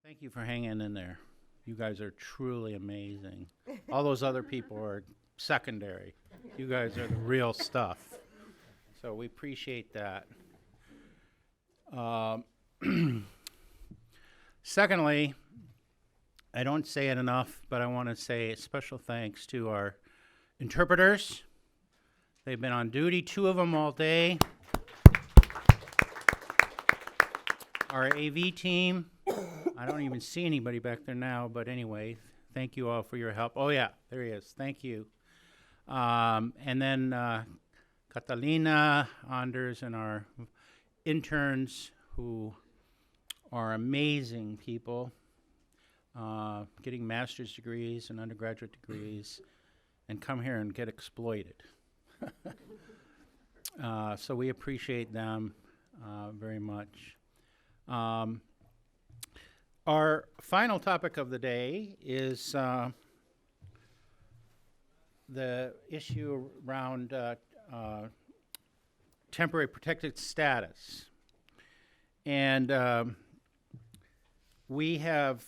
Thank you for hanging in there. You guys are truly amazing. All those other people are secondary. You guys are the real stuff. So we appreciate that. Um, Secondly, I don't say it enough, but I want to say a special thanks to our interpreters. They've been on duty, 2 of them all day. Our AV team. I don't even see anybody back there now, but anyway, thank you all for your help. Oh yeah, there he is. Thank you. And then Catalina, Anders, and our interns who are amazing people, getting master's degrees and undergraduate degrees, and come here and get exploited. So we appreciate them very much. Our final topic of the day is the issue around temporary protected status. And we have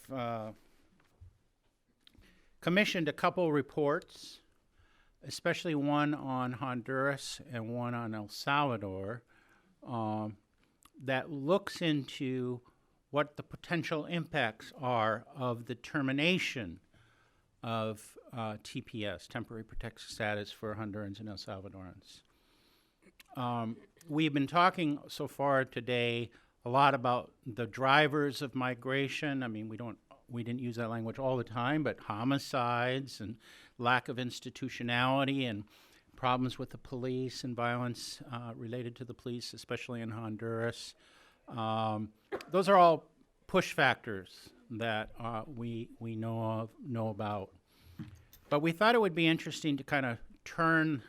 commissioned a couple reports, especially one on Honduras and one on El Salvador, that looks into what the potential impacts are of the termination of TPS, temporary protected status for Hondurans and El Salvadorans. We've been talking so far today a lot about the drivers of migration. I mean, we didn't use that language all the time, but homicides and lack of institutionality and problems with the police and violence related to the police, especially in Honduras. Those are all push factors that we know about. But we thought it would be interesting to kind of turn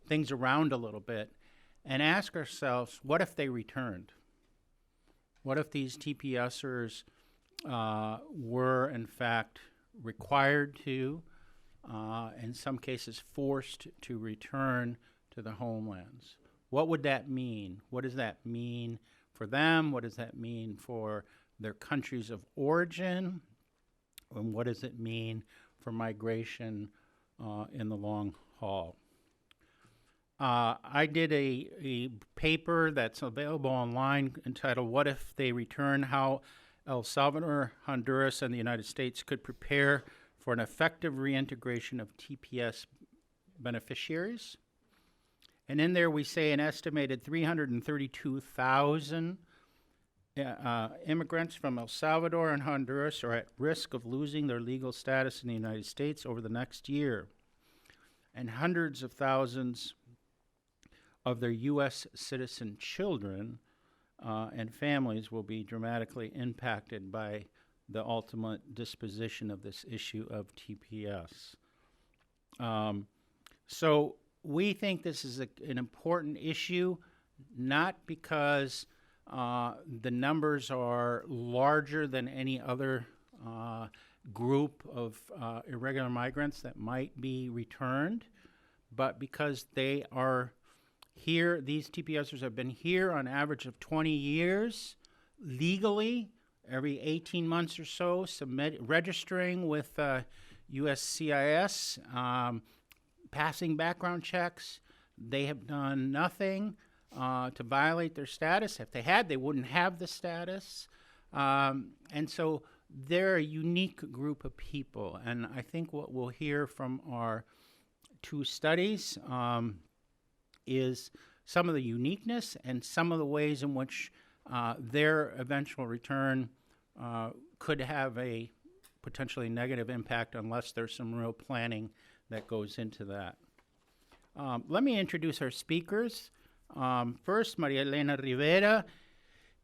things around a little bit and ask ourselves, what if they returned? What if these TPSers were, in fact, required to, in some cases forced to return to the homelands? What would that mean? What does that mean for them? What does that mean for their countries of origin? And what does it mean for migration in the long haul? I did a paper that's available online entitled, "What If They Return? How El Salvador, Honduras, and the United States Could Prepare for an Effective Reintegration of TPS Beneficiaries." And in there we say an estimated 332,000 immigrants from El Salvador and Honduras are at risk of losing their legal status in the United States over the next year. And hundreds of thousands of their U.S. citizen children and families will be dramatically impacted by the ultimate disposition of this issue of TPS. So we think this is an important issue, not because the numbers are larger than any other group of irregular migrants that might be returned, but because they are here. These TPSers have been here on average of 20 years legally, every 18 months or so, registering with USCIS, passing background checks. They have done nothing to violate their status. If they had, they wouldn't have the status. And so they're a unique group of people. And I think what we'll hear from our 2 studies is some of the uniqueness and some of the ways in which their eventual return could have a potentially negative impact unless there's some real planning that goes into that. Let me introduce our speakers. First, Maria Elena Rivera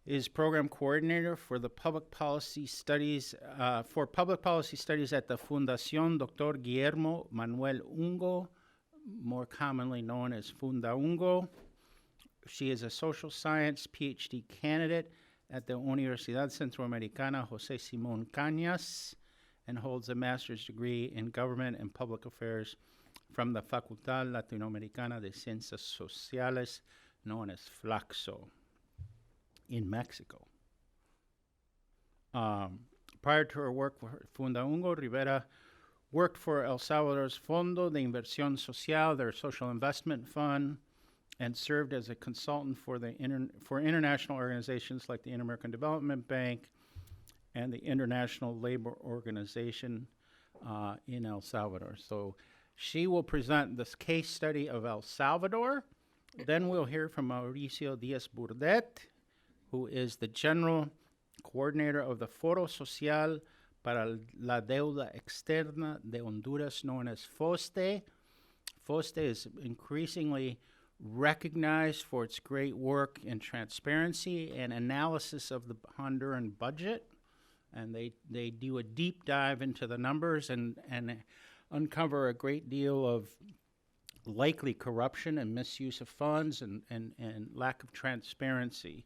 is program coordinator for the public policy studies at the Fundación Dr. Guillermo Manuel Ungo, more commonly known as Funda Ungo. She is a social science PhD candidate at the Universidad Centroamericana José Simón Cañas and holds a master's degree in government and public affairs from the Facultad Latinoamericana de Ciencias Sociales, known as FLACSO, in Mexico. Prior to her work for Fundaungo, Rivera worked for El Salvador's Fondo de Inversión Social, their social investment fund, and served as a consultant for international organizations like the Inter-American Development Bank and the International Labor Organization in El Salvador. So she will present this case study of El Salvador. Then we'll hear from Mauricio Diaz-Burdet, who is the General Coordinator of the Foro Social para la Deuda Externa de Honduras, known as FOSDE. FOSDE is increasingly recognized for its great work in transparency and analysis of the Honduran budget. And they do a deep dive into the numbers and uncover a great deal of likely corruption and misuse of funds and lack of transparency.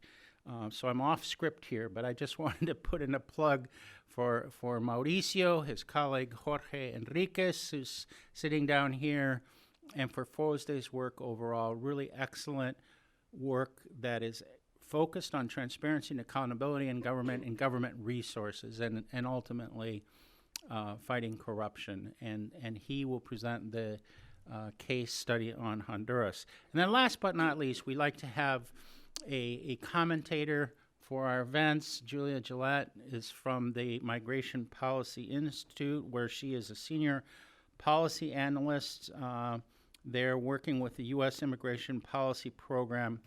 So I'm off script here, but I just wanted to put in a plug for Mauricio, his colleague Jorge Enriquez, who's sitting down here, and for FOSDE's work overall. Really excellent work that is focused on transparency and accountability in government and government resources, and ultimately fighting corruption. And he will present the case study on Honduras. And then last but not least, we like to have a commentator for our events. Julia Gillette is from the Migration Policy Institute, where she is a senior policy analyst. They're working with the U.S. Immigration Policy Program.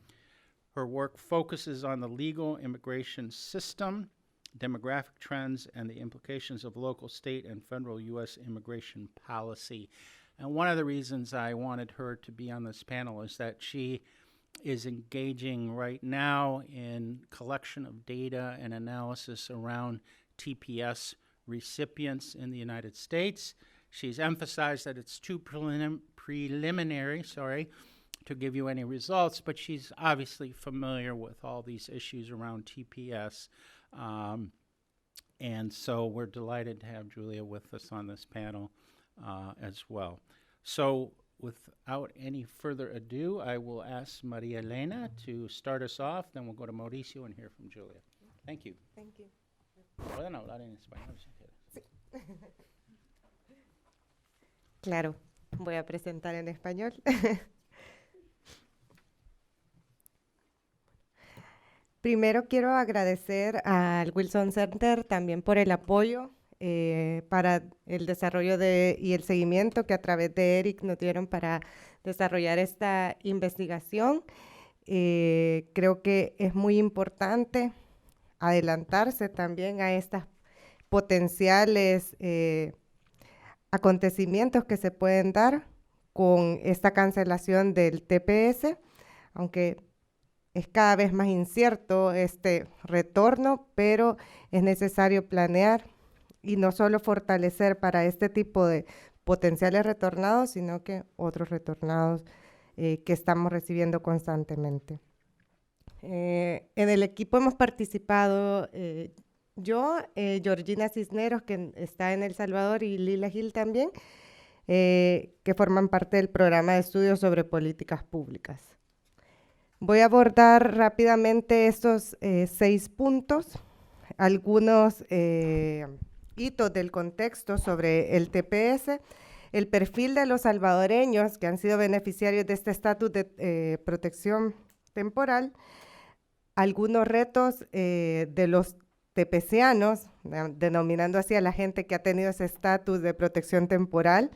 Her work focuses on the legal immigration system, demographic trends, and the implications of local, state, and federal U.S. immigration policy. And one of the reasons I wanted her to be on this panel is that she is engaging right now in collection of data and analysis around TPS recipients in the United States. She's emphasized that it's too preliminary to give you any results, but she's obviously familiar with all these issues around TPS. And so we're delighted to have Julia with us on this panel as well. So without any further ado, I will ask Maria Elena to start us off, then we'll go to Mauricio and hear from Julia. Thank you. Thank you. ¿Pueden hablar en español si quieren? Sí. Claro, voy a presentar en español. Primero quiero agradecer al Wilson Center también por el apoyo para el desarrollo y el seguimiento que a través de Eric nos dieron para desarrollar esta investigación. Creo que es muy importante adelantarse también a estas potenciales acontecimientos que se pueden dar con esta cancelación del TPS, aunque es cada vez más incierto este retorno, pero es necesario planear y no solo fortalecer para este tipo de potenciales retornados, sino que otros retornados que estamos recibiendo constantemente. En el equipo hemos participado yo, Georgina Cisneros, que está en El Salvador, y Lila Gil también, que forman parte del programa de estudios sobre políticas públicas. Voy a abordar rápidamente estos 6 puntos, algunos hitos del contexto sobre el TPS, el perfil de los salvadoreños que han sido beneficiarios de este estatus de protección temporal, algunos retos de los tepecianos, denominando así a la gente que ha tenido ese estatus de protección temporal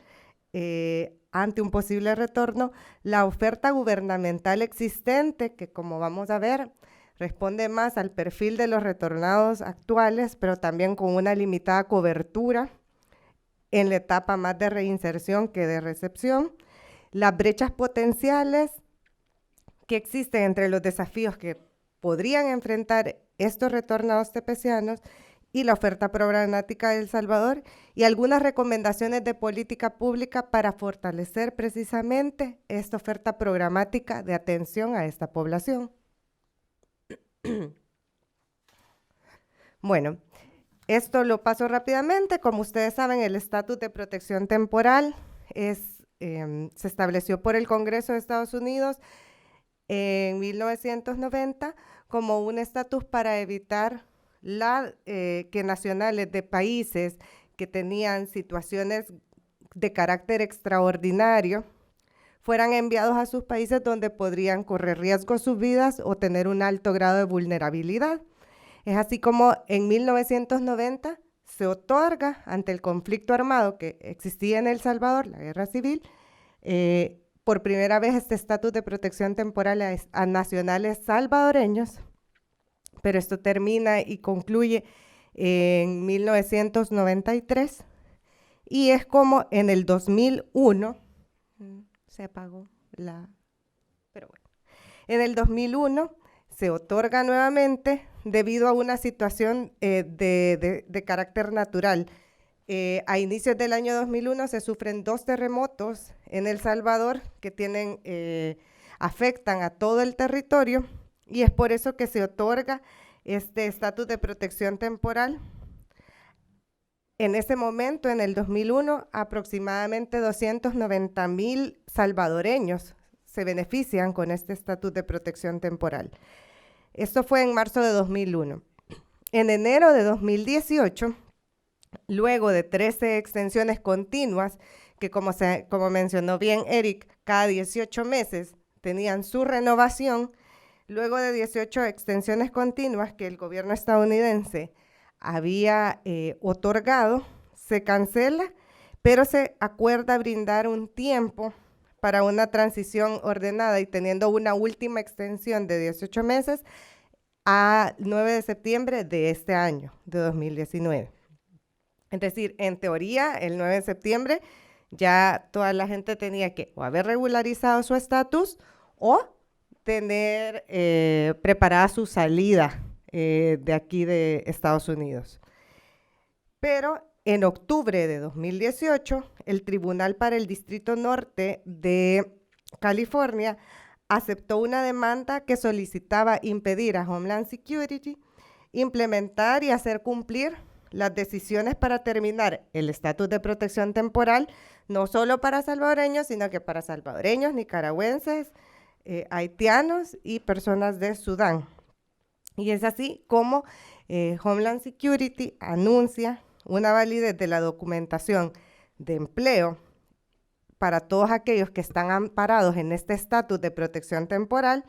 ante un posible retorno, la oferta gubernamental existente, que como vamos a ver, responde más al perfil de los retornados actuales, pero también con una limitada cobertura en la etapa más de reinserción que de recepción, las brechas potenciales que existen entre los desafíos que podrían enfrentar estos retornados tepecianos y la oferta programática de El Salvador, y algunas recomendaciones de política pública para fortalecer precisamente esta oferta programática de atención a esta población. Bueno, esto lo paso rápidamente. Como ustedes saben, el estatus de protección temporal se estableció por el Congreso de Estados Unidos en 1990 como un estatus para evitar que nacionales de países que tenían situaciones de carácter extraordinario fueran enviados a sus países donde podrían correr riesgo sus vidas o tener un alto grado de vulnerabilidad. Es así como en 1990 se otorga ante el conflicto armado que existía en El Salvador, la guerra civil, por primera vez este estatus de protección temporal a nacionales salvadoreños, pero esto termina y concluye en 1993 y es como en el 2001, se apagó pero bueno, en el 2001 se otorga nuevamente debido a una situación de carácter natural. A inicios del año 2001 se sufren 2 terremotos en El Salvador que afectan a todo el territorio y es por eso que se otorga este estatus de protección temporal. En ese momento, en el 2001, aproximadamente 290,000 salvadoreños se benefician con este estatus de protección temporal. Esto fue en marzo de 2001. En enero de 2018, luego de 13 extensiones continuas, que como mencionó bien Eric, cada 18 meses tenían su renovación, luego de 18 extensiones continuas que el gobierno estadounidense había otorgado, se cancela, pero se acuerda brindar un tiempo para una transición ordenada y teniendo una última extensión de 18 meses a 9 de septiembre de este año, de 2019. Es decir, en teoría, el 9 de septiembre ya toda la gente tenía que o haber regularizado su estatus o tener preparada su salida de aquí de Estados Unidos. Pero en octubre de 2018, el Tribunal para el Distrito Norte de California aceptó una demanda que solicitaba impedir a Homeland Security implementar y hacer cumplir las decisiones para terminar el estatus de protección temporal, no solo para salvadoreños, sino que para salvadoreños, nicaragüenses, haitianos y personas de Sudán. Y es así como Homeland Security anuncia una validez de la documentación de empleo para todos aquellos que están amparados en este estatus de protección temporal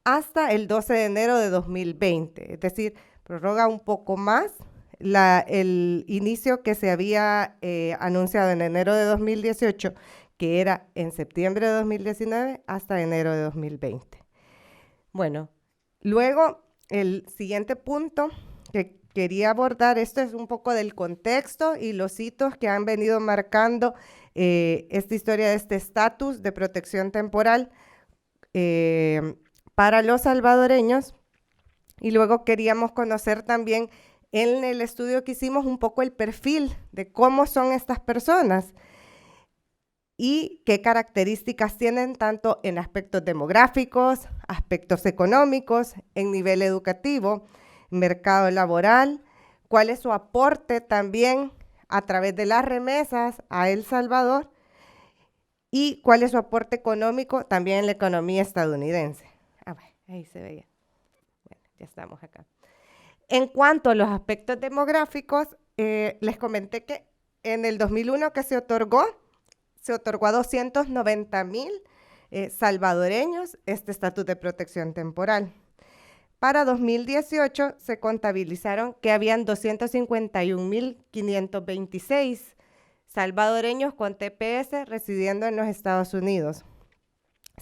hasta el 12 de enero de 2020. Es decir, prorroga un poco más el inicio que se había anunciado en enero de 2018, que era en septiembre de 2019 hasta enero de 2020. Bueno, luego el siguiente punto que quería abordar, esto es un poco del contexto y los hitos que han venido marcando esta historia de este estatus de protección temporal para los salvadoreños. Y luego queríamos conocer también en el estudio que hicimos un poco el perfil de cómo son estas personas y qué características tienen tanto en aspectos demográficos, aspectos económicos, en nivel educativo, mercado laboral, cuál es su aporte también a través de las remesas a El Salvador y cuál es su aporte económico también en la economía estadounidense. Ahí se veía. Bueno, ya estamos acá. En cuanto a los aspectos demográficos, les comenté que en el 2001 que se otorgó a 290,000 salvadoreños este estatus de protección temporal. Para 2018 se contabilizaron que habían 251,526 salvadoreños con TPS residiendo en los Estados Unidos.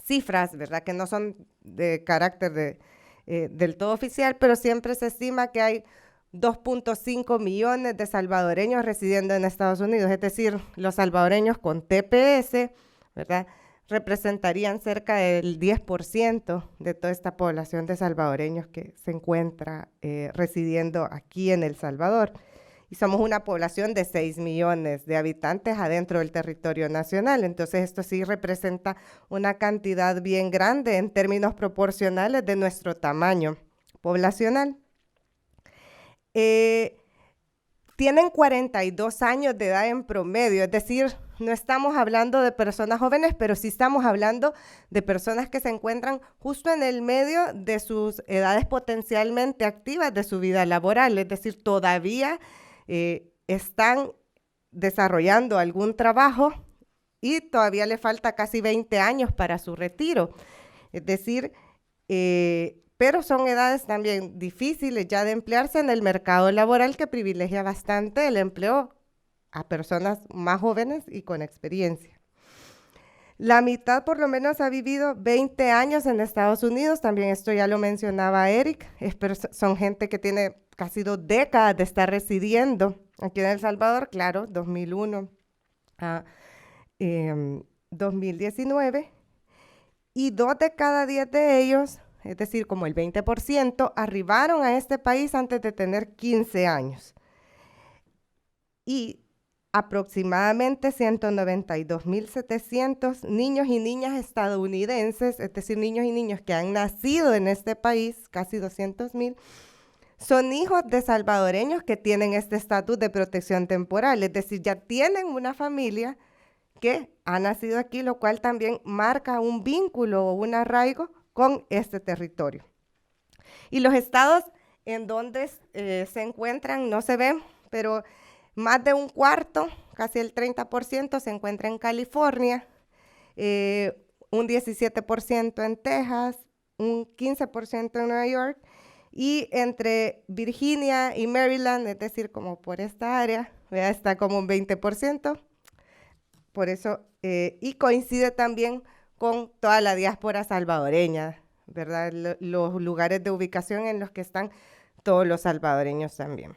Cifras, ¿verdad?, que no son de carácter del todo oficial, pero siempre se estima que hay 2.5 millones de salvadoreños residiendo en Estados Unidos, es decir, los salvadoreños con TPS, ¿verdad?, representarían cerca del 10% de toda esta población de salvadoreños que se encuentra residiendo aquí en El Salvador. Y somos una población de 6 millones de habitantes adentro del territorio nacional. Entonces, esto sí representa una cantidad bien grande en términos proporcionales de nuestro tamaño poblacional. Tienen 42 años de edad en promedio, es decir, no estamos hablando de personas jóvenes, pero sí estamos hablando de personas que se encuentran justo en el medio de sus edades potencialmente activas de su vida laboral, es decir, todavía están desarrollando algún trabajo y todavía le falta casi 20 años para su retiro. Es decir, pero son edades también difíciles ya de emplearse en el mercado laboral que privilegia bastante el empleo a personas más jóvenes y con experiencia. La mitad por lo menos ha vivido 20 años en Estados Unidos, también esto ya lo mencionaba Eric, son gente que tiene casi 2 décadas de estar residiendo aquí en El Salvador, claro, 2001 a 2019, y 2 de cada 10 de ellos, es decir, como el 20%, arribaron a este país antes de tener 15 años. Y aproximadamente 192.700 niños y niñas estadounidenses, es decir, niños y niñas que han nacido en este país, casi 200.000, son hijos de salvadoreños que tienen este estatus de protección temporal, es decir, ya tienen una familia que ha nacido aquí, lo cual también marca un vínculo o un arraigo con este territorio. Y los estados en donde se encuentran no se ven, pero más de un cuarto, casi el 30%, se encuentra en California, un 17% en Texas, un 15% en Nueva York, y entre Virginia y Maryland, es decir, como por esta área, ¿verdad? Está como un 20%, por eso, y coincide también con toda la diáspora salvadoreña, ¿verdad? Los lugares de ubicación en los que están todos los salvadoreños también.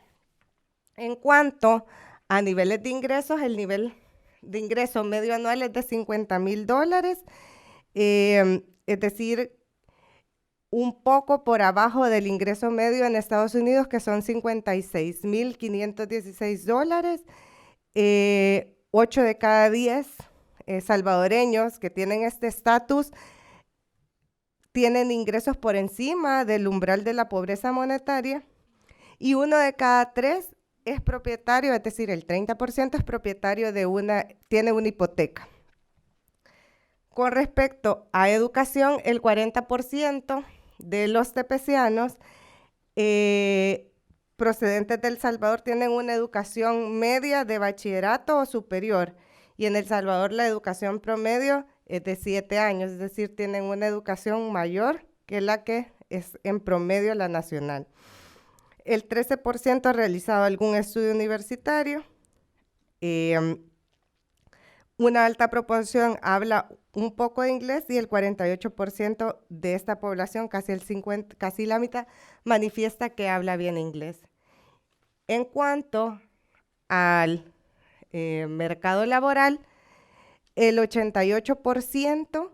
En cuanto a niveles de ingresos, el nivel de ingreso medio anual es de $50,000, es decir, un poco por abajo del ingreso medio en Estados Unidos, que son $56,516. 8 de cada 10 salvadoreños que tienen este estatus tienen ingresos por encima del umbral de la pobreza monetaria, y 1 de cada 3 es propietario, es decir, el 30% es propietario tiene una hipoteca. Con respecto a educación, el 40% de los tepecianos procedentes de El Salvador tienen una educación media de bachillerato o superior, y en El Salvador la educación promedio es de 7 años, es decir, tienen una educación mayor que la que es en promedio la nacional. El 13% ha realizado algún estudio universitario, una alta proporción habla un poco de inglés, y el 48% de esta población, casi la mitad, manifiesta que habla bien inglés. En cuanto al mercado laboral, el 88%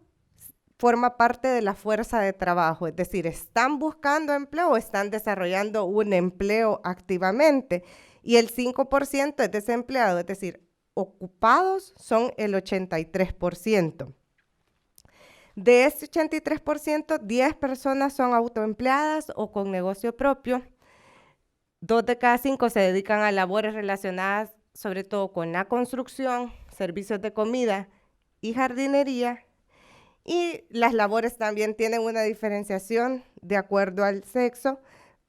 forma parte de la fuerza de trabajo, es decir, están buscando empleo o están desarrollando un empleo activamente, y el 5% es desempleado, es decir, ocupados son el 83%. De este 83%, 10 personas son autoempleadas o con negocio propio. 2 de cada 5 se dedican a labores relacionadas sobre todo con la construcción, servicios de comida y jardinería. Y las labores también tienen una diferenciación de acuerdo al sexo.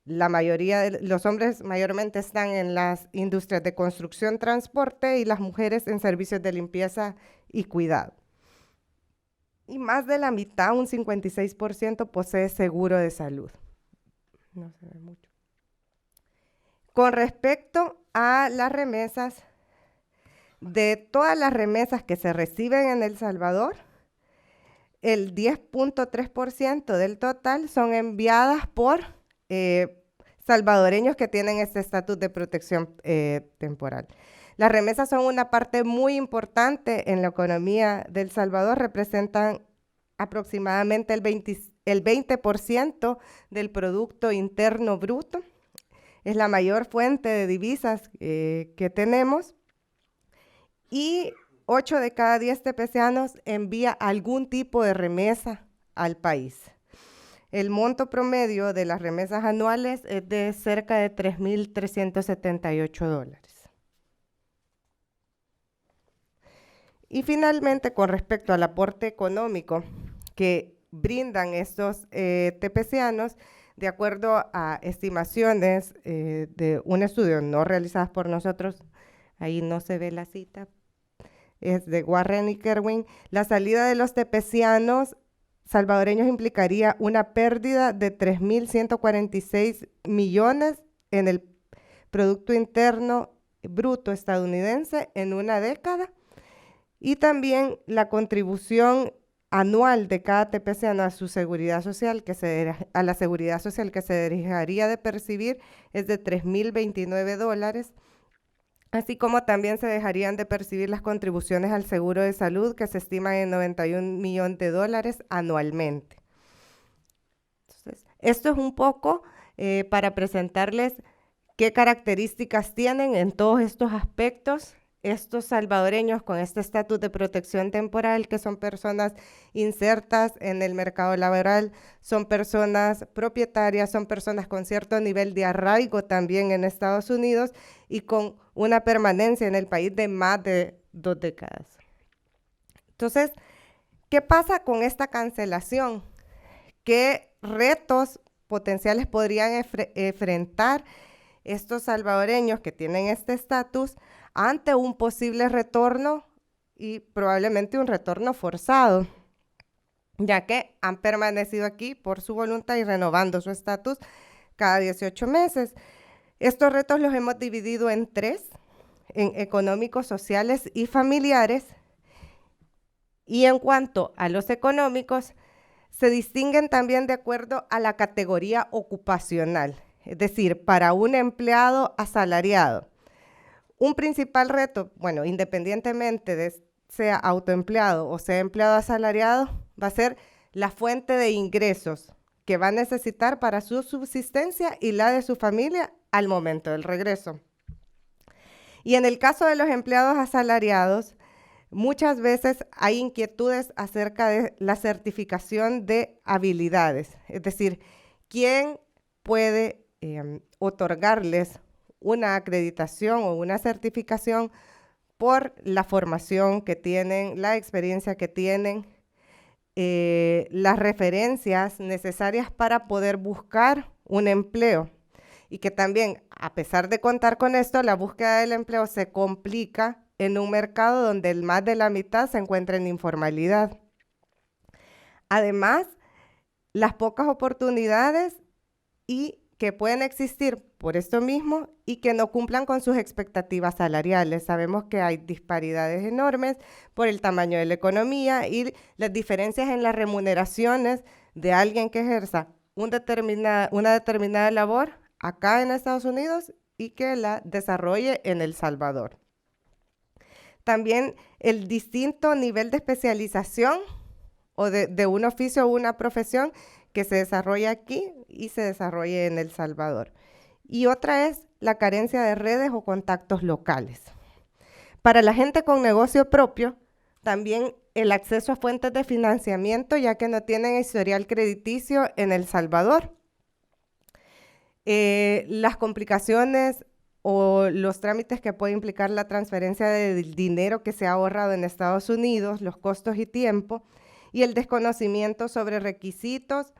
La mayoría de los hombres mayormente están en las industrias de construcción, transporte, y las mujeres en servicios de limpieza y cuidado. Y más de la mitad, un 56%, posee seguro de salud. No se ve mucho. Con respecto a las remesas, de todas las remesas que se reciben en El Salvador, el 10.3% del total son enviadas por salvadoreños que tienen este estatus de protección temporal. Las remesas son una parte muy importante en la economía de El Salvador, representan aproximadamente el 20% del Producto Interno Bruto. Es la mayor fuente de divisas que tenemos, y 8 de cada 10 tepecianos envía algún tipo de remesa al país. El monto promedio de las remesas anuales es de cerca de $3,378. Y finalmente, con respecto al aporte económico que brindan estos tepecianos, de acuerdo a estimaciones de un estudio no realizadas por nosotros, ahí no se ve la cita, es de Warren y Kerwin, la salida de los tepecianos salvadoreños implicaría una pérdida de 3.146 millones en el Producto Interno Bruto estadounidense en una década, y también la contribución anual de cada tepeciano a su seguridad social, a la seguridad social que se dejaría de percibir es de $3.029, así como también se dejarían de percibir las contribuciones al seguro de salud, que se estiman en $91 millones anualmente. Entonces, esto es un poco para presentarles qué características tienen en todos estos aspectos estos salvadoreños con este estatus de protección temporal, que son personas insertas en el mercado laboral, son personas propietarias, son personas con cierto nivel de arraigo también en Estados Unidos y con una permanencia en el país de más de 2 décadas. Entonces, ¿qué pasa con esta cancelación? ¿Qué retos potenciales podrían enfrentar estos salvadoreños que tienen este estatus ante un posible retorno y probablemente un retorno forzado, ya que han permanecido aquí por su voluntad y renovando su estatus cada 18 meses? Estos retos los hemos dividido en 3, en económicos, sociales y familiares. Y en cuanto a los económicos, se distinguen también de acuerdo a la categoría ocupacional, es decir, para un empleado asalariado. Un principal reto, bueno, independientemente de sea autoempleado o sea empleado asalariado, va a ser la fuente de ingresos que va a necesitar para su subsistencia y la de su familia al momento del regreso. Y en el caso de los empleados asalariados, muchas veces hay inquietudes acerca de la certificación de habilidades, es decir, ¿quién puede otorgarles una acreditación o una certificación por la formación que tienen, la experiencia que tienen, las referencias necesarias para poder buscar un empleo? Y que también, a pesar de contar con esto, la búsqueda del empleo se complica en un mercado donde más de la mitad se encuentra en informalidad. Además, las pocas oportunidades y que pueden existir por esto mismo y que no cumplan con sus expectativas salariales. Sabemos que hay disparidades enormes por el tamaño de la economía y las diferencias en las remuneraciones de alguien que ejerza una determinada labor acá en Estados Unidos y que la desarrolle en El Salvador. También el distinto nivel de especialización o de un oficio o una profesión que se desarrolla aquí y se desarrolle en El Salvador. Y otra es la carencia de redes o contactos locales. Para la gente con negocio propio, también el acceso a fuentes de financiamiento, ya que no tienen historial crediticio en El Salvador. Las complicaciones o los trámites que puede implicar la transferencia del dinero que se ha ahorrado en Estados Unidos, los costos y tiempo, y el desconocimiento sobre requisitos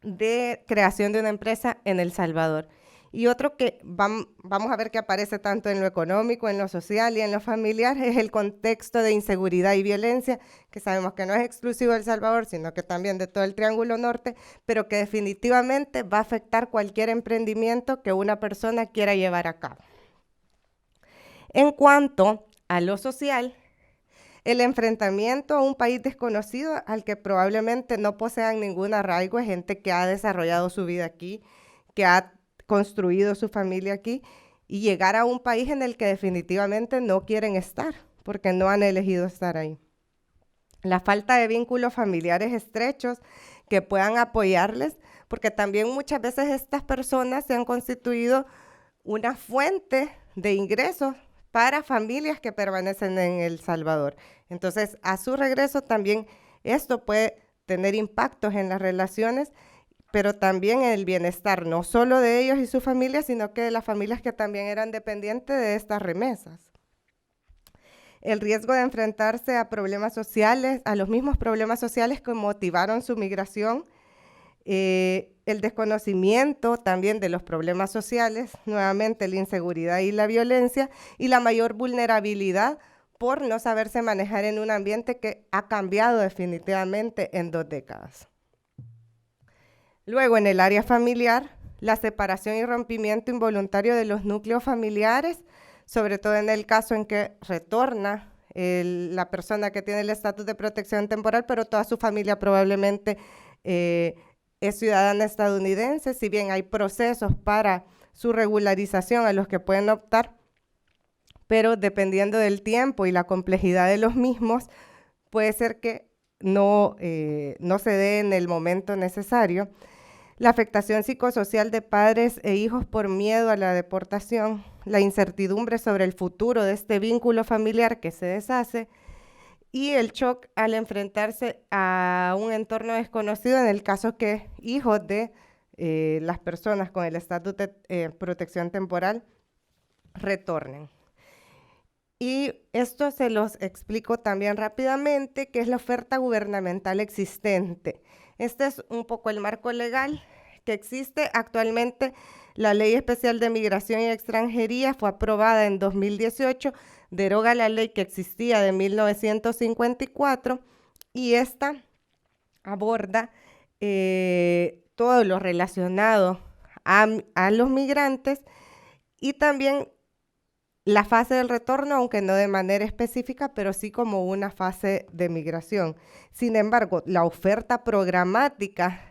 de creación de una empresa en El Salvador. Y otro que vamos a ver que aparece tanto en lo económico, en lo social y en lo familiar, es el contexto de inseguridad y violencia, que sabemos que no es exclusivo de El Salvador, sino que también de todo el Triángulo Norte, pero que definitivamente va a afectar cualquier emprendimiento que una persona quiera llevar a cabo. En cuanto a lo social, el enfrentamiento a un país desconocido al que probablemente no posean ningún arraigo, es gente que ha desarrollado su vida aquí, que ha construido su familia aquí, y llegar a un país en el que definitivamente no quieren estar, porque no han elegido estar ahí. La falta de vínculos familiares estrechos que puedan apoyarles, porque también muchas veces estas personas se han constituido una fuente de ingresos para familias que permanecen en El Salvador. Entonces, a su regreso también esto puede tener impactos en las relaciones, pero también en el bienestar, no solo de ellos y su familia, sino que de las familias que también eran dependientes de estas remesas. el riesgo de enfrentarse a problemas sociales, a los mismos problemas sociales que motivaron su migración, el desconocimiento también de los problemas sociales, nuevamente la inseguridad y la violencia, y la mayor vulnerabilidad por no saberse manejar en un ambiente que ha cambiado definitivamente en 2 décadas. Luego, en el área familiar, la separación y rompimiento involuntario de los núcleos familiares, sobre todo en el caso en que retorna la persona que tiene el estatus de protección temporal, pero toda su familia probablemente es ciudadana estadounidense, si bien hay procesos para su regularización a los que pueden optar, pero dependiendo del tiempo y la complejidad de los mismos, puede ser que no se dé en el momento necesario. La afectación psicosocial de padres e hijos por miedo a la deportación, la incertidumbre sobre el futuro de este vínculo familiar que se deshace, y el shock al enfrentarse a un entorno desconocido en el caso que hijos de las personas con el estatus de protección temporal retornen. Y esto se los explico también rápidamente, que es la oferta gubernamental existente. Este es un poco el marco legal que existe actualmente. La Ley Especial de Migración y Extranjería fue aprobada en 2018, deroga la ley que existía de 1954 y esta aborda todo lo relacionado a los migrantes y también la fase del retorno, aunque no de manera específica, pero sí como una fase de migración. Sin embargo, la oferta programática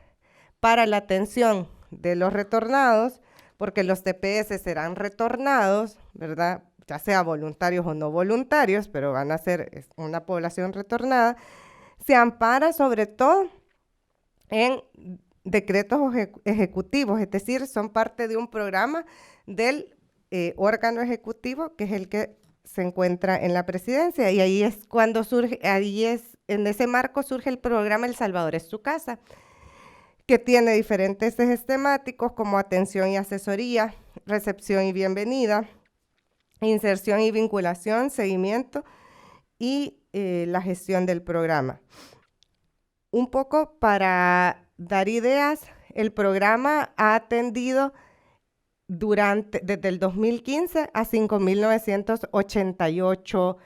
para la atención de los retornados, porque los TPS serán retornados, ¿verdad?, ya sea voluntarios o no voluntarios, pero van a ser una población retornada, se ampara sobre todo en decretos ejecutivos, es decir, son parte de un programa del órgano ejecutivo, que es el que se encuentra en la presidencia, y ahí es cuando surge, en ese marco surge el programa El Salvador es tu casa, que tiene diferentes ejes temáticos como atención y asesoría, recepción y bienvenida, inserción y vinculación, seguimiento y la gestión del programa. Un poco para dar ideas, el programa ha atendido desde el 2015 a 5.988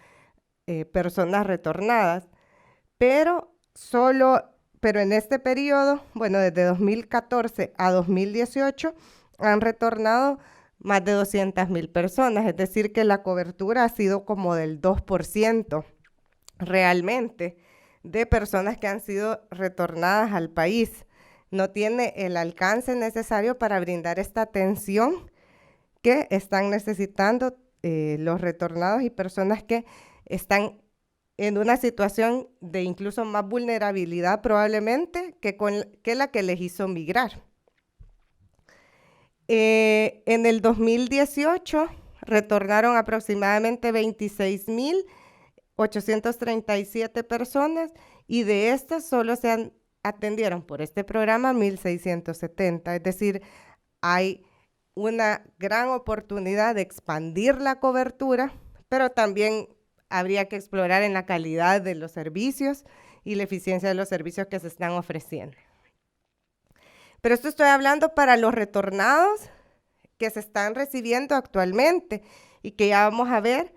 personas retornadas, pero en este periodo, bueno, desde 2014 a 2018, han retornado más de 200,000 personas, es decir, que la cobertura ha sido como del 2% realmente de personas que han sido retornadas al país. No tiene el alcance necesario para brindar esta atención que están necesitando los retornados y personas que están en una situación de incluso más vulnerabilidad probablemente que la que les hizo migrar. En el 2018 retornaron aproximadamente 26.837 personas y de estas solo se atendieron por este programa 1.670, es decir, hay una gran oportunidad de expandir la cobertura, pero también habría que explorar en la calidad de los servicios y la eficiencia de los servicios que se están ofreciendo. Pero esto estoy hablando para los retornados que se están recibiendo actualmente y que ya vamos a ver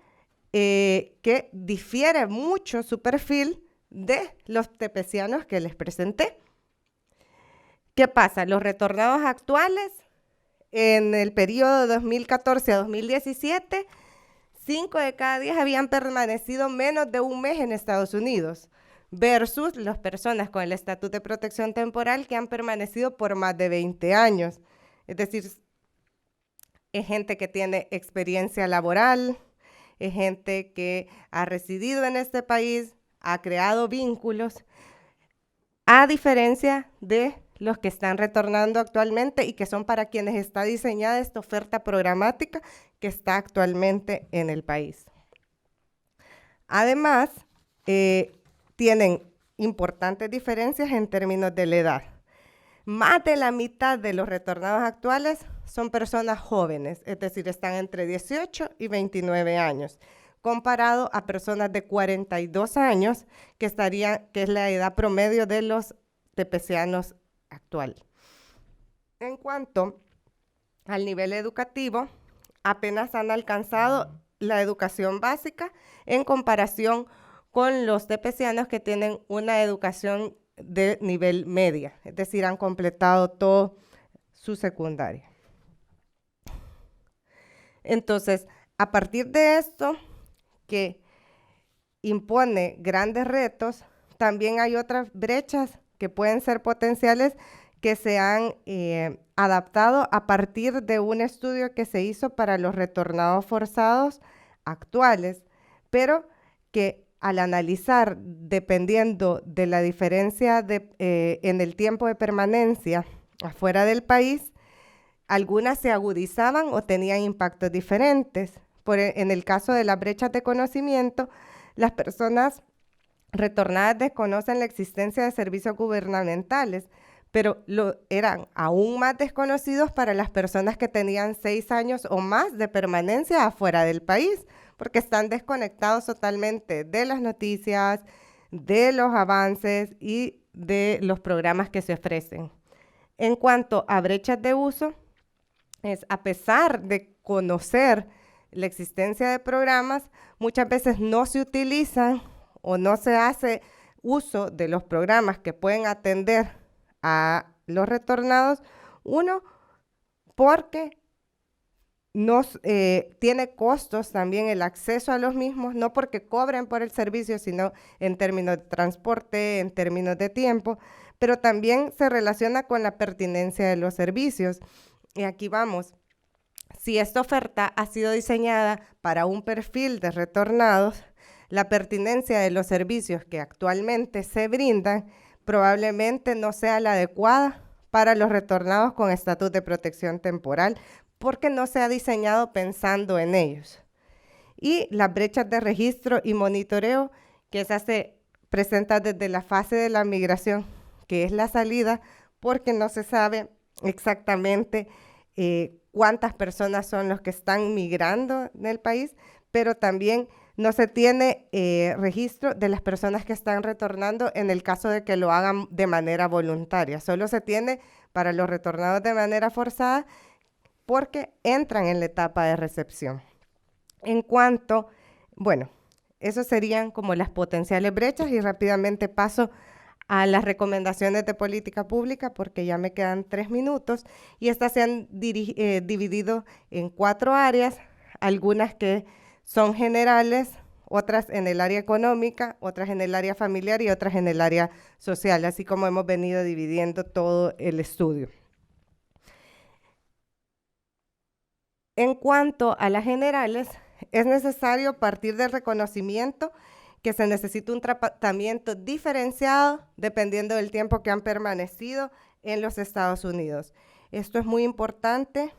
que difiere mucho su perfil de los tepecianos que les presenté. ¿Qué pasa? Los retornados actuales, en el periodo de 2014 a 2017, 5 de cada 10 habían permanecido menos de un mes en Estados Unidos, versus las personas con el estatus de protección temporal que han permanecido por más de 20 años. Es decir, es gente que tiene experiencia laboral, es gente que ha residido en este país, ha creado vínculos, a diferencia de los que están retornando actualmente y que son para quienes está diseñada esta oferta programática que está actualmente en el país. Además, tienen importantes diferencias en términos de la edad. Más de la mitad de los retornados actuales son personas jóvenes, es decir, están entre 18 y 29 años, comparado a personas de 42 años, que es la edad promedio de los tepecianos actual. En cuanto al nivel educativo, apenas han alcanzado la educación básica en comparación con los tepecianos que tienen una educación de nivel media, es decir, han completado toda su secundaria. Entonces, a partir de esto, que impone grandes retos, también hay otras brechas que pueden ser potenciales que se han adaptado a partir de un estudio que se hizo para los retornados forzados actuales, pero que al analizar, dependiendo de la diferencia en el tiempo de permanencia afuera del país, algunas se agudizaban o tenían impactos diferentes. En el caso de las brechas de conocimiento, las personas retornadas desconocen la existencia de servicios gubernamentales, pero eran aún más desconocidos para las personas que tenían 6 años o más de permanencia afuera del país, porque están desconectados totalmente de las noticias, de los avances y de los programas que se ofrecen. En cuanto a brechas de uso, a pesar de conocer la existencia de programas, muchas veces no se utilizan o no se hace uso de los programas que pueden atender a los retornados. Uno, porque tiene costos también el acceso a los mismos, no porque cobren por el servicio, sino en términos de transporte, en términos de tiempo, pero también se relaciona con la pertinencia de los servicios. Y aquí vamos. Si esta oferta ha sido diseñada para un perfil de retornados, la pertinencia de los servicios que actualmente se brindan probablemente no sea la adecuada para los retornados con estatus de protección temporal, porque no se ha diseñado pensando en ellos. Y las brechas de registro y monitoreo, que esas se presentan desde la fase de la migración, que es la salida, porque no se sabe exactamente cuántas personas son los que están migrando en el país, pero también no se tiene registro de las personas que están retornando en el caso de que lo hagan de manera voluntaria. Solo se tiene para los retornados de manera forzada porque entran en la etapa de recepción. En cuanto, bueno, esas serían como las potenciales brechas y rápidamente paso a las recomendaciones de política pública porque ya me quedan 3 minutos y estas se han dividido en 4 áreas, algunas que son generales, otras en el área económica, otras en el área familiar y otras en el área social, así como hemos venido dividiendo todo el estudio. En cuanto a las generales, es necesario partir del reconocimiento que se necesita un tratamiento diferenciado dependiendo del tiempo que han permanecido en los Estados Unidos. Esto es muy importante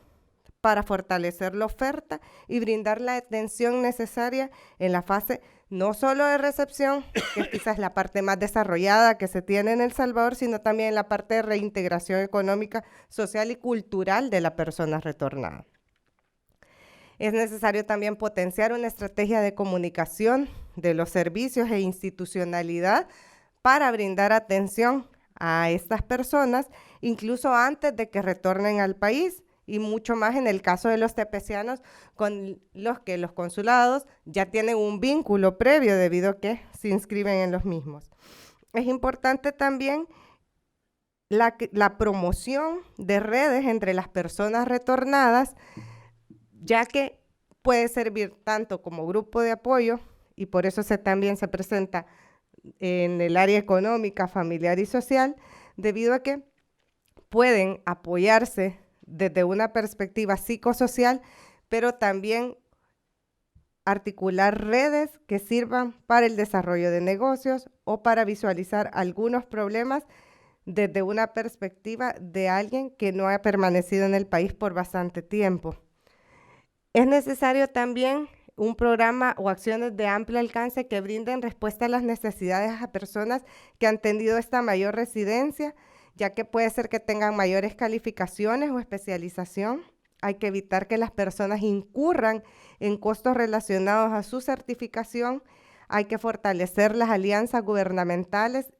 para fortalecer la oferta y brindar la atención necesaria en la fase no solo de recepción, que es quizás la parte más desarrollada que se tiene en El Salvador, sino también en la parte de reintegración económica, social y cultural de la persona retornada. Es necesario también potenciar una estrategia de comunicación de los servicios e institucionalidad para brindar atención a estas personas, incluso antes de que retornen al país, y mucho más en el caso de los tepecianos con los que los consulados ya tienen un vínculo previo debido a que se inscriben en los mismos. Es importante también la promoción de redes entre las personas retornadas, ya que puede servir tanto como grupo de apoyo, y por eso también se presenta en el área económica, familiar y social, debido a que pueden apoyarse desde una perspectiva psicosocial, pero también articular redes que sirvan para el desarrollo de negocios o para visualizar algunos problemas desde una perspectiva de alguien que no ha permanecido en el país por bastante tiempo. Es necesario también un programa o acciones de amplio alcance que brinden respuesta a las necesidades a personas que han tenido esta mayor residencia, ya que puede ser que tengan mayores calificaciones o especialización hay que evitar que las personas incurran en costos relacionados a su certificación. Hay que fortalecer las alianzas gubernamentales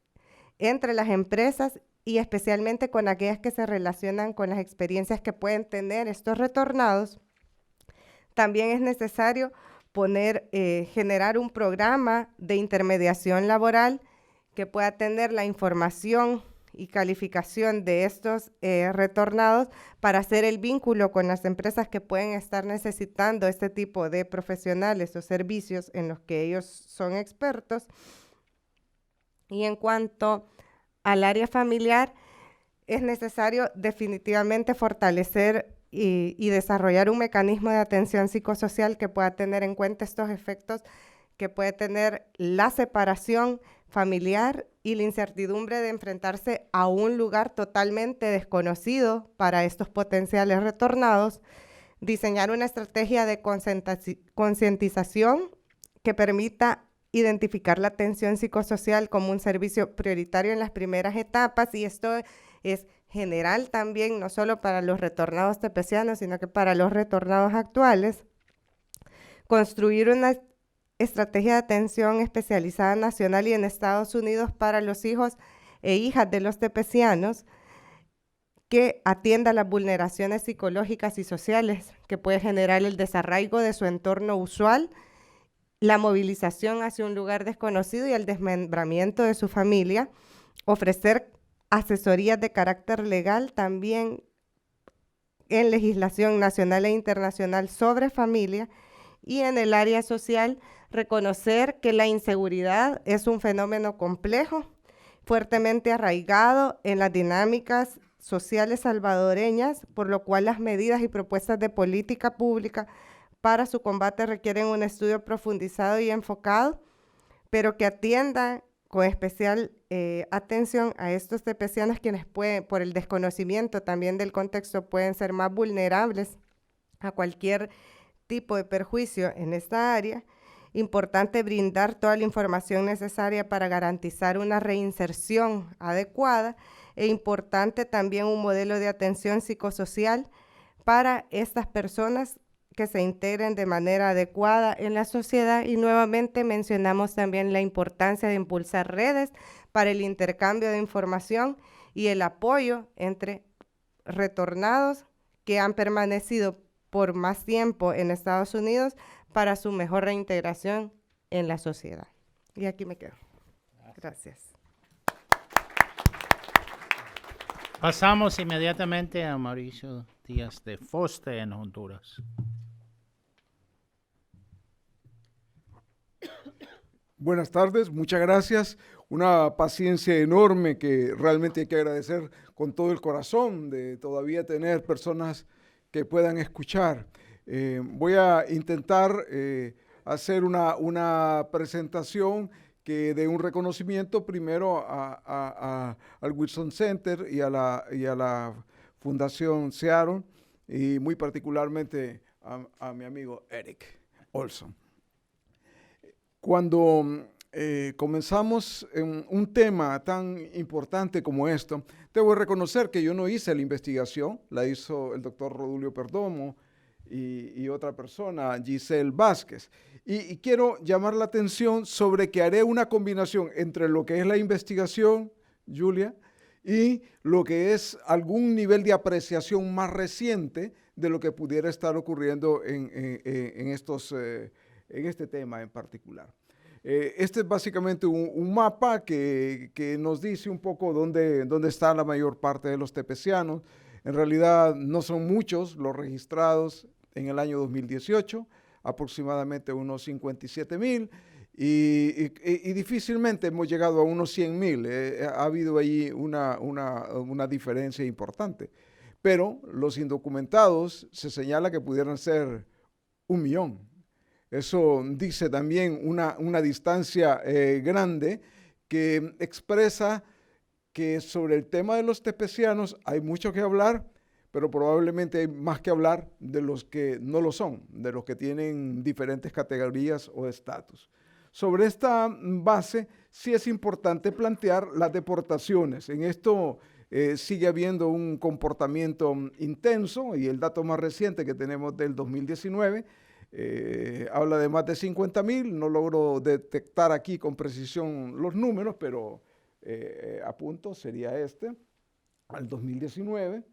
entre las empresas y especialmente con aquellas que se relacionan con las experiencias que pueden tener estos retornados. También es necesario generar un programa de intermediación laboral que pueda tener la información y calificación de estos retornados para hacer el vínculo con las empresas que pueden estar necesitando este tipo de profesionales o servicios en los que ellos son expertos. Y en cuanto al área familiar, es necesario definitivamente fortalecer y desarrollar un mecanismo de atención psicosocial que pueda tener en cuenta estos efectos que puede tener la separación familiar y la incertidumbre de enfrentarse a un lugar totalmente desconocido para estos potenciales retornados, diseñar una estrategia de concientización que permita identificar la atención psicosocial como un servicio prioritario en las primeras etapas, y esto es general también, no solo para los retornados tepecianos, sino que para los retornados actuales. Construir una estrategia de atención especializada nacional y en Estados Unidos para los hijos e hijas de los tepecianos que atienda las vulneraciones psicológicas y sociales que puede generar el desarraigo de su entorno usual, la movilización hacia un lugar desconocido y el desmembramiento de su familia. Ofrecer asesorías de carácter legal también en legislación nacional e internacional sobre familia, y en el área social reconocer que la inseguridad es un fenómeno complejo, fuertemente arraigado en las dinámicas sociales salvadoreñas, por lo cual las medidas y propuestas de política pública para su combate requieren un estudio profundizado y enfocado, pero que atienda con especial atención a estos tepecianos quienes pueden, por el desconocimiento también del contexto, pueden ser más vulnerables a cualquier tipo de perjuicio en esta área. Importante brindar toda la información necesaria para garantizar una reinserción adecuada, e importante también un modelo de atención psicosocial para estas personas que se integren de manera adecuada en la sociedad. Y nuevamente mencionamos también la importancia de impulsar redes para el intercambio de información y el apoyo entre retornados que han permanecido por más tiempo en Estados Unidos para su mejor reintegración en la sociedad. Y aquí me quedo. Gracias. Pasamos inmediatamente a Mauricio Díaz de Foste en Honduras. Buenas tardes, muchas gracias. Una paciencia enorme que realmente hay que agradecer con todo el corazón de todavía tener personas que puedan escuchar. Voy a intentar hacer una presentación que dé un reconocimiento primero al Wilson Center y a la Fundación Seattle, y muy particularmente a mi amigo Eric Olson. Cuando comenzamos en un tema tan importante como esto, debo reconocer que yo no hice la investigación, la hizo el doctor Rodulio Perdomo y otra persona, Giselle Vázquez. Y quiero llamar la atención sobre que haré una combinación entre lo que es la investigación, Julia, y lo que es algún nivel de apreciación más reciente de lo que pudiera estar ocurriendo en este tema en particular. Este es básicamente un mapa que nos dice un poco dónde está la mayor parte de los tepecianos. En realidad no son muchos los registrados en el año 2018, aproximadamente unos 57,000, y difícilmente hemos llegado a unos 100,000. Ha habido ahí una diferencia importante. Pero los indocumentados se señala que pudieran ser 1,000,000. Eso dice también una distancia grande que expresa que sobre el tema de los tepecianos hay mucho que hablar, pero probablemente hay más que hablar de los que no lo son, de los que tienen diferentes categorías o estatus. Sobre esta base, sí es importante plantear las deportaciones. En esto sigue habiendo un comportamiento intenso, y el dato más reciente que tenemos del 2019 habla de más de 50,000. No logro detectar aquí con precisión los números, pero a punto sería al 2019.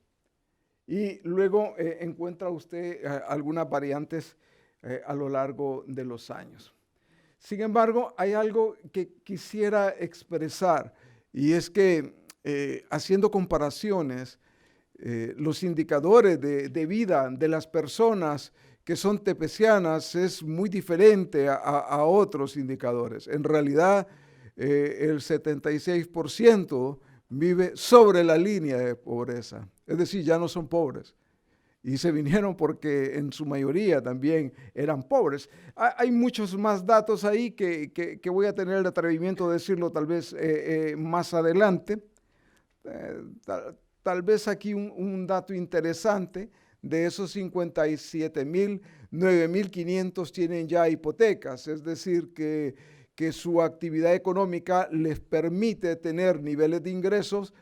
Y luego encuentra usted algunas variantes a lo largo de los años. Sin embargo, hay algo que quisiera expresar, y es que haciendo comparaciones, los indicadores de vida de las personas que son tepecianas es muy diferente a otros indicadores. En realidad, el 76% vive sobre la línea de pobreza, es decir, ya no son pobres. Y se vinieron porque en su mayoría también eran pobres. Hay muchos más datos ahí que voy a tener el atrevimiento de decirlo tal vez más adelante. Tal vez aquí un dato interesante: de esos 57,000, 9,500 tienen ya hipotecas, es decir, que su actividad económica les permite tener niveles de ingresos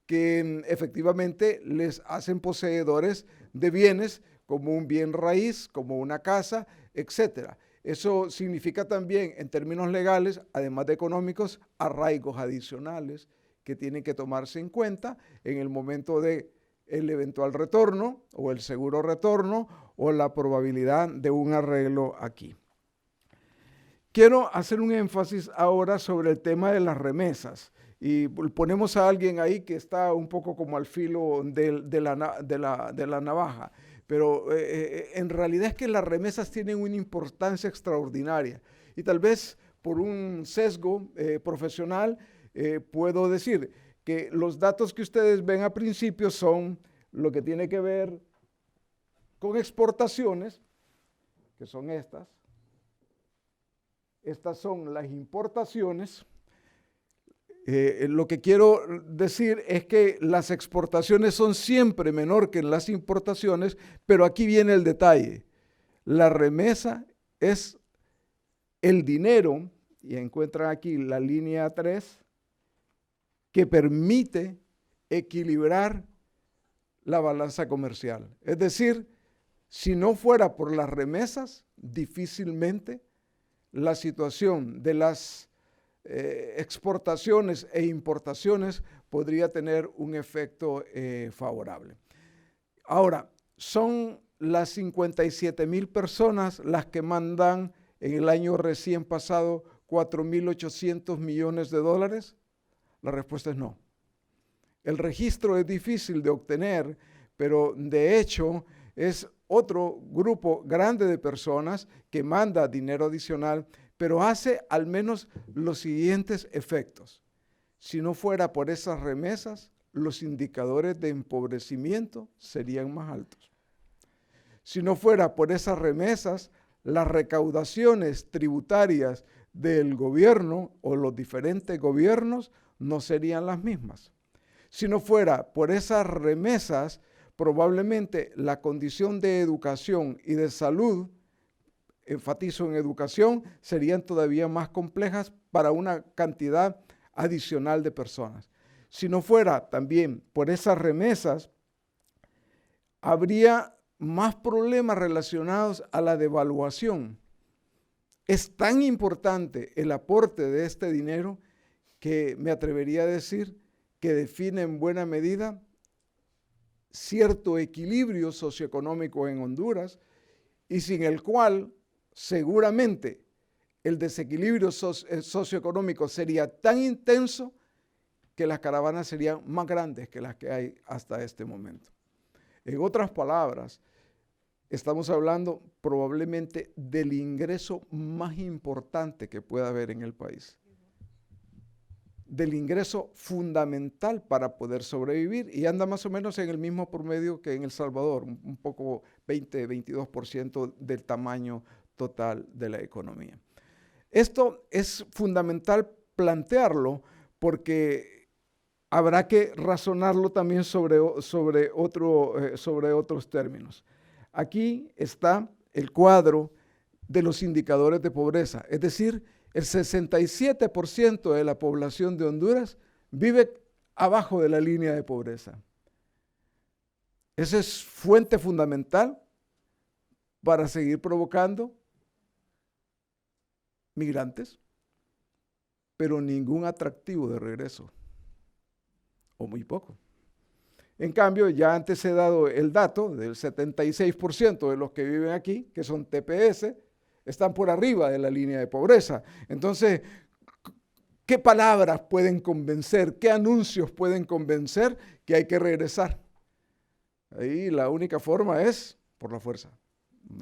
que efectivamente les hacen poseedores de bienes como un bien raíz, como una casa, etc. Eso significa también, en términos legales, además de económicos, arraigos adicionales que tienen que tomarse en cuenta en el momento de el eventual retorno o el seguro retorno o la probabilidad de un arreglo aquí. Quiero hacer un énfasis ahora sobre el tema de las remesas, y ponemos a alguien ahí que está un poco como al filo de la navaja, pero en realidad es que las remesas tienen una importancia extraordinaria, y tal vez por un sesgo profesional puedo decir que los datos que ustedes ven a principio son lo que tiene que ver con exportaciones, que son estas. Estas son las importaciones. Lo que quiero decir es que las exportaciones son siempre menor que las importaciones, pero aquí viene el detalle. La remesa es el dinero, y encuentran aquí la línea 3, que permite equilibrar la balanza comercial. Es decir, si no fuera por las remesas, difícilmente la situación de las exportaciones e importaciones podría tener un efecto favorable. Ahora, son las 57,000 personas las que mandan en el año recién pasado 4,800 millones de dólares. La respuesta es no. El registro es difícil de obtener, pero de hecho es otro grupo grande de personas que manda dinero adicional, pero hace al menos los siguientes efectos. Si no fuera por esas remesas, los indicadores de empobrecimiento serían más altos. Si no fuera por esas remesas, las recaudaciones tributarias del gobierno o los diferentes gobiernos no serían las mismas. Si no fuera por esas remesas, probablemente la condición de educación y de salud, enfatizo en educación, serían todavía más complejas para una cantidad adicional de personas. Si no fuera también por esas remesas, habría más problemas relacionados a la devaluación. Es tan importante el aporte de este dinero que me atrevería a decir que define en buena medida cierto equilibrio socioeconómico en Honduras, y sin el cual seguramente el desequilibrio socioeconómico sería tan intenso que las caravanas serían más grandes que las que hay hasta este momento. En otras palabras, estamos hablando probablemente del ingreso más importante que pueda haber en el país, del ingreso fundamental para poder sobrevivir, y anda más o menos en el mismo promedio que en El Salvador, un poco 20-22% del tamaño total de la economía. Esto es fundamental plantearlo porque habrá que razonarlo también sobre otros términos. Aquí está el cuadro de los indicadores de pobreza, es decir, el 67% de la población de Honduras vive abajo de la línea de pobreza. Esa es fuente fundamental para seguir provocando migrantes, pero ningún atractivo de regreso, o muy poco. En cambio, ya antes he dado el dato del 76% de los que viven aquí, que son TPS, están por arriba de la línea de pobreza. Entonces, ¿qué palabras pueden convencer? ¿Qué anuncios pueden convencer que hay que regresar? Ahí la única forma es por la fuerza.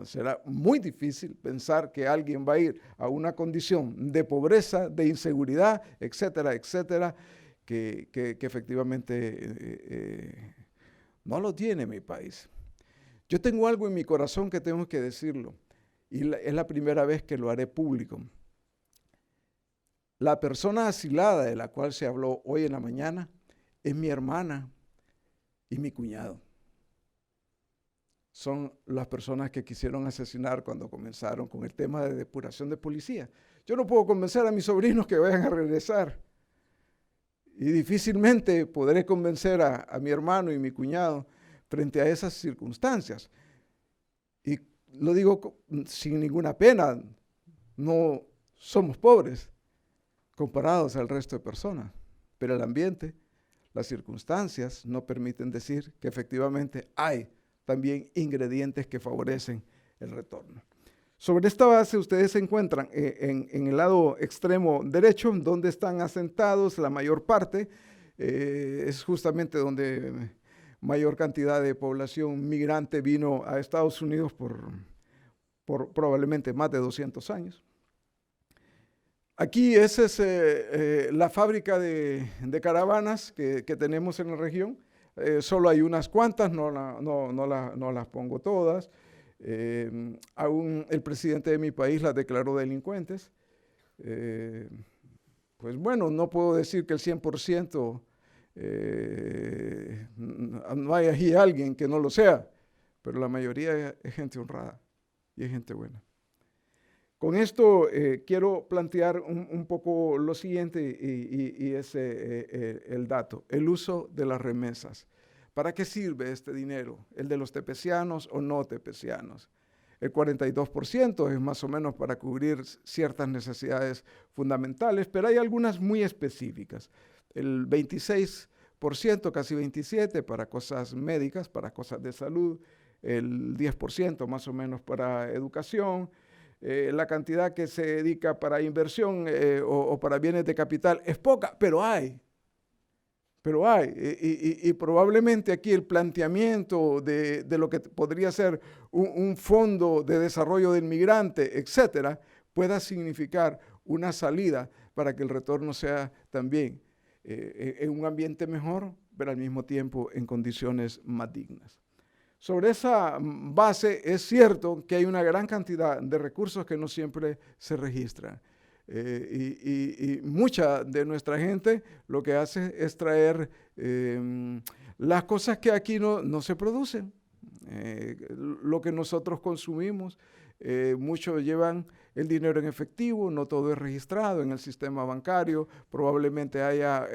Será muy difícil pensar que alguien va a ir a una condición de pobreza, de inseguridad, etcétera, etcétera, que efectivamente no lo tiene mi país. Yo tengo algo en mi corazón que tengo que decirlo, y es la primera vez que lo haré público. La persona asilada de la cual se habló hoy en la mañana es mi hermana y mi cuñado. Son las personas que quisieron asesinar cuando comenzaron con el tema de depuración de policía. Yo no puedo convencer a mis sobrinos que vayan a regresar. Y difícilmente podré convencer a mi hermano y mi cuñado frente a esas circunstancias. Y lo digo sin ninguna pena, no somos pobres comparados al resto de personas, pero el ambiente, las circunstancias no permiten decir que efectivamente hay también ingredientes que favorecen el retorno. Sobre esta base ustedes se encuentran en el lado extremo derecho, donde están asentados la mayor parte, es justamente donde mayor cantidad de población migrante vino a Estados Unidos por probablemente más de 200 años. Aquí esa es la fábrica de caravanas que tenemos en la región. Solo hay unas cuantas, no las pongo todas. Aún el presidente de mi país las declaró delincuentes. Pues bueno, no puedo decir que el 100% no hay aquí alguien que no lo sea, pero la mayoría es gente honrada y es gente buena. Con esto quiero plantear un poco lo siguiente y es el dato, el uso de las remesas. ¿Para qué sirve este dinero? ¿El de los tepecianos o no tepecianos? El 42% es más o menos para cubrir ciertas necesidades fundamentales, pero hay algunas muy específicas. El 26%, casi 27% para cosas médicas, para cosas de salud, el 10% más o menos para educación. La cantidad que se dedica para inversión o para bienes de capital es poca, pero hay. Y probablemente aquí el planteamiento de lo que podría ser un fondo de desarrollo del migrante, etcétera, pueda significar una salida para que el retorno sea también en un ambiente mejor, pero al mismo tiempo en condiciones más dignas. Sobre esa base es cierto que hay una gran cantidad de recursos que no siempre se registran. Y mucha de nuestra gente lo que hace es traer las cosas que aquí no se producen, lo que nosotros consumimos. Muchos llevan el dinero en efectivo, no todo es registrado en el sistema bancario, probablemente haya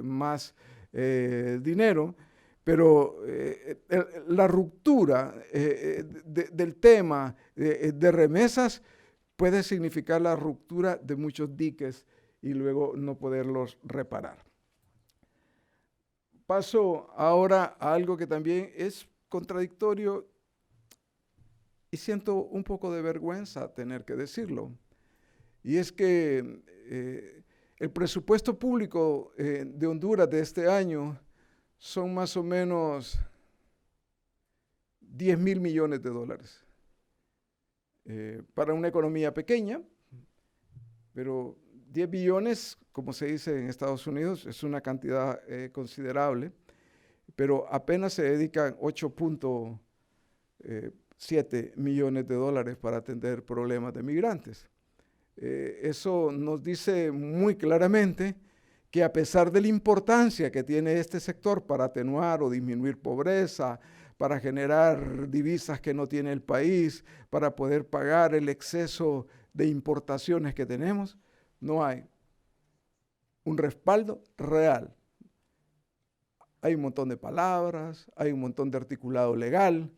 más dinero. Pero la ruptura del tema de remesas puede significar la ruptura de muchos diques y luego no poderlos reparar. Paso ahora a algo que también es contradictorio y siento un poco de vergüenza tener que decirlo. Y es que el presupuesto público de Honduras de este año son más o menos 10,000 millones de dólares. Para una economía pequeña, pero 10 billones, como se dice en Estados Unidos, es una cantidad considerable, pero apenas se dedican 8.7 millones de dólares para atender problemas de migrantes. Eso nos dice muy claramente que a pesar de la importancia que tiene este sector para atenuar o disminuir pobreza, para generar divisas que no tiene el país, para poder pagar el exceso de importaciones que tenemos, no hay un respaldo real. Hay un montón de palabras, hay un montón de articulado legal,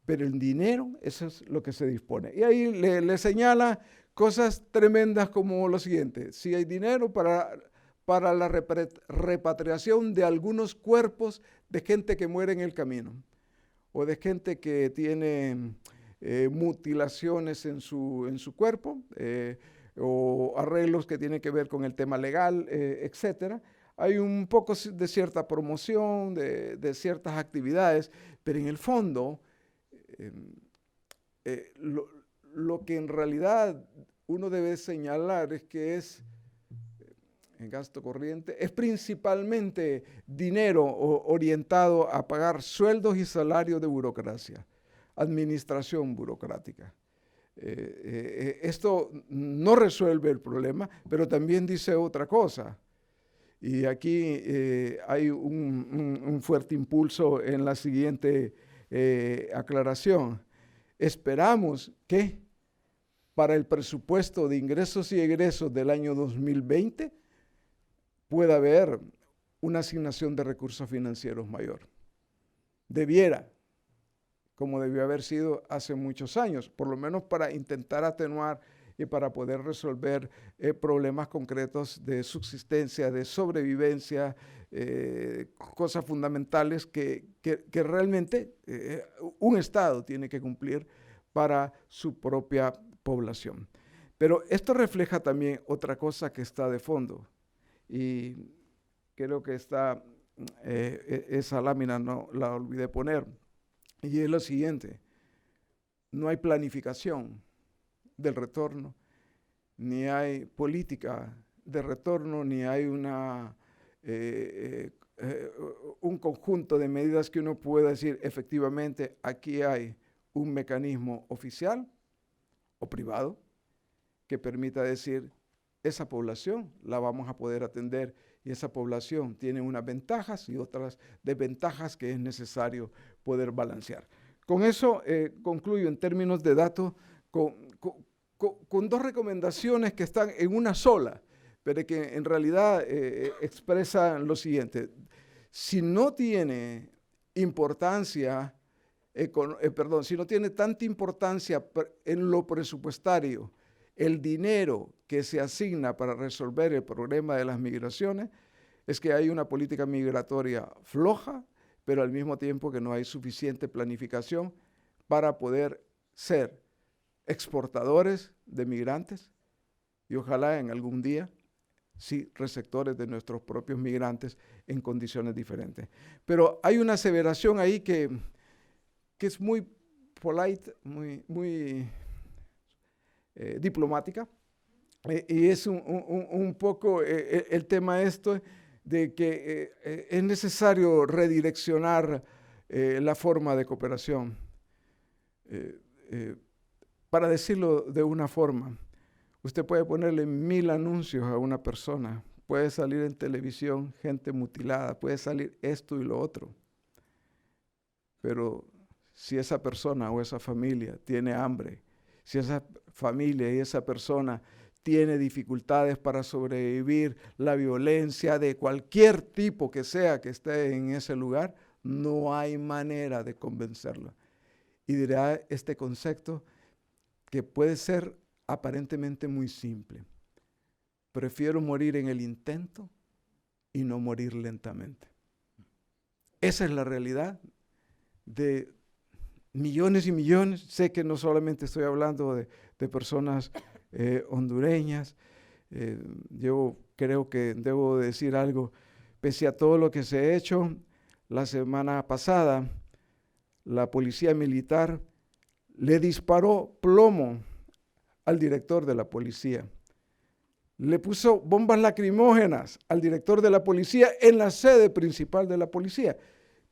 pero el dinero, eso es lo que se dispone. Y ahí le señala cosas tremendas como lo siguiente: si hay dinero para la repatriación de algunos cuerpos de gente que muere en el camino, o de gente que tiene mutilaciones en su cuerpo, o arreglos que tienen que ver con el tema legal, etcétera. Hay un poco de cierta promoción, de ciertas actividades, pero en el fondo, lo que en realidad uno debe señalar es que es, en gasto corriente, es principalmente dinero orientado a pagar sueldos y salarios de burocracia, administración burocrática. Esto no resuelve el problema, pero también dice otra cosa. Y aquí hay un fuerte impulso en la siguiente aclaración. Esperamos que para el presupuesto de ingresos y egresos del año 2020 pueda haber una asignación de recursos financieros mayor. Debiera, como debió haber sido hace muchos años, por lo menos para intentar atenuar y para poder resolver problemas concretos de subsistencia, de sobrevivencia, cosas fundamentales que realmente un Estado tiene que cumplir para su propia población. Pero esto refleja también otra cosa que está de fondo, y creo que esa lámina no la olvidé poner, y es lo siguiente: no hay planificación del retorno, ni hay política de retorno, ni hay un conjunto de medidas que uno pueda decir efectivamente aquí hay un mecanismo oficial o privado que permita decir esa población la vamos a poder atender, y esa población tiene unas ventajas y otras desventajas que es necesario poder balancear. Con eso concluyo en términos de datos con dos recomendaciones que están en una sola, pero que en realidad expresan lo siguiente: si no tiene importancia, si no tiene tanta importancia en lo presupuestario el dinero que se asigna para resolver el problema de las migraciones, es que hay una política migratoria floja, pero al mismo tiempo que no hay suficiente planificación para poder ser exportadores de migrantes y ojalá en algún día sí receptores de nuestros propios migrantes en condiciones diferentes. Pero hay una aseveración ahí que es muy polite, muy diplomática, y es un poco el tema esto de que es necesario redireccionar la forma de cooperación. Para decirlo de una forma, usted puede ponerle 1000 anuncios a una persona, puede salir en televisión gente mutilada, puede salir esto y lo otro, pero si esa persona o esa familia tiene hambre, si esa familia y esa persona tiene dificultades para sobrevivir la violencia de cualquier tipo que sea que esté en ese lugar, no hay manera de convencerla. Y dirá este concepto que puede ser aparentemente muy simple: prefiero morir en el intento y no morir lentamente. Esa es la realidad de millones y millones. Sé que no solamente estoy hablando de personas hondureñas. Yo creo que debo decir algo: pese a todo lo que se ha hecho, la semana pasada la policía militar le disparó plomo al director de la policía. Le puso bombas lacrimógenas al director de la policía en la sede principal de la policía.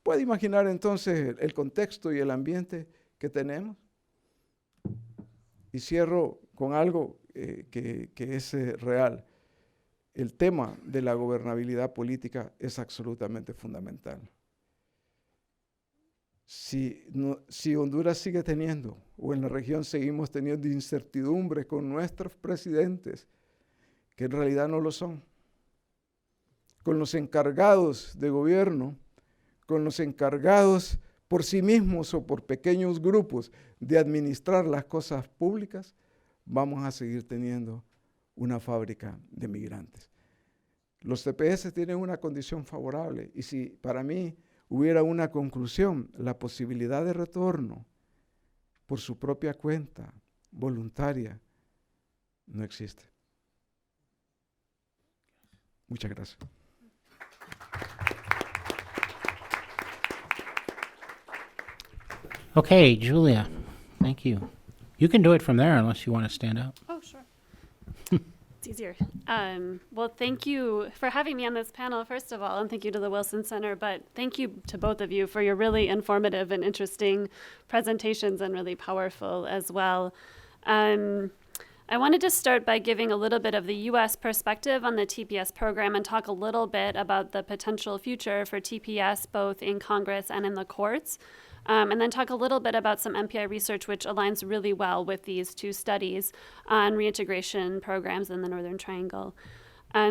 ¿Puede imaginar entonces el contexto y el ambiente que tenemos? Y cierro con algo que es real. El tema de la gobernabilidad política es absolutamente fundamental. Si Honduras sigue teniendo, o en la región seguimos teniendo incertidumbre con nuestros presidentes, que en realidad no lo son, con los encargados de gobierno, con los encargados por sí mismos o por pequeños grupos de administrar las cosas públicas, vamos a seguir teniendo una fábrica de migrantes. Los TPS tienen una condición favorable y si para mí hubiera una conclusión, la posibilidad de retorno por su propia cuenta, voluntaria, no existe. Muchas gracias. Okay, Julia, thank you. You can do it from there unless you want to stand up. Oh, sure. It's easier. Well, thank you for having me on this panel, first of all, and thank you to the Wilson Center, but thank you to both of you for your really informative and interesting presentations and really powerful as well. I wanted to start by giving a little bit of the U.S. perspective on the TPS program and talk a little bit about the potential future for TPS both in Congress and in the courts. And then talk a little bit about some MPI research which aligns really well with these two studies on reintegration programs in the Northern Triangle.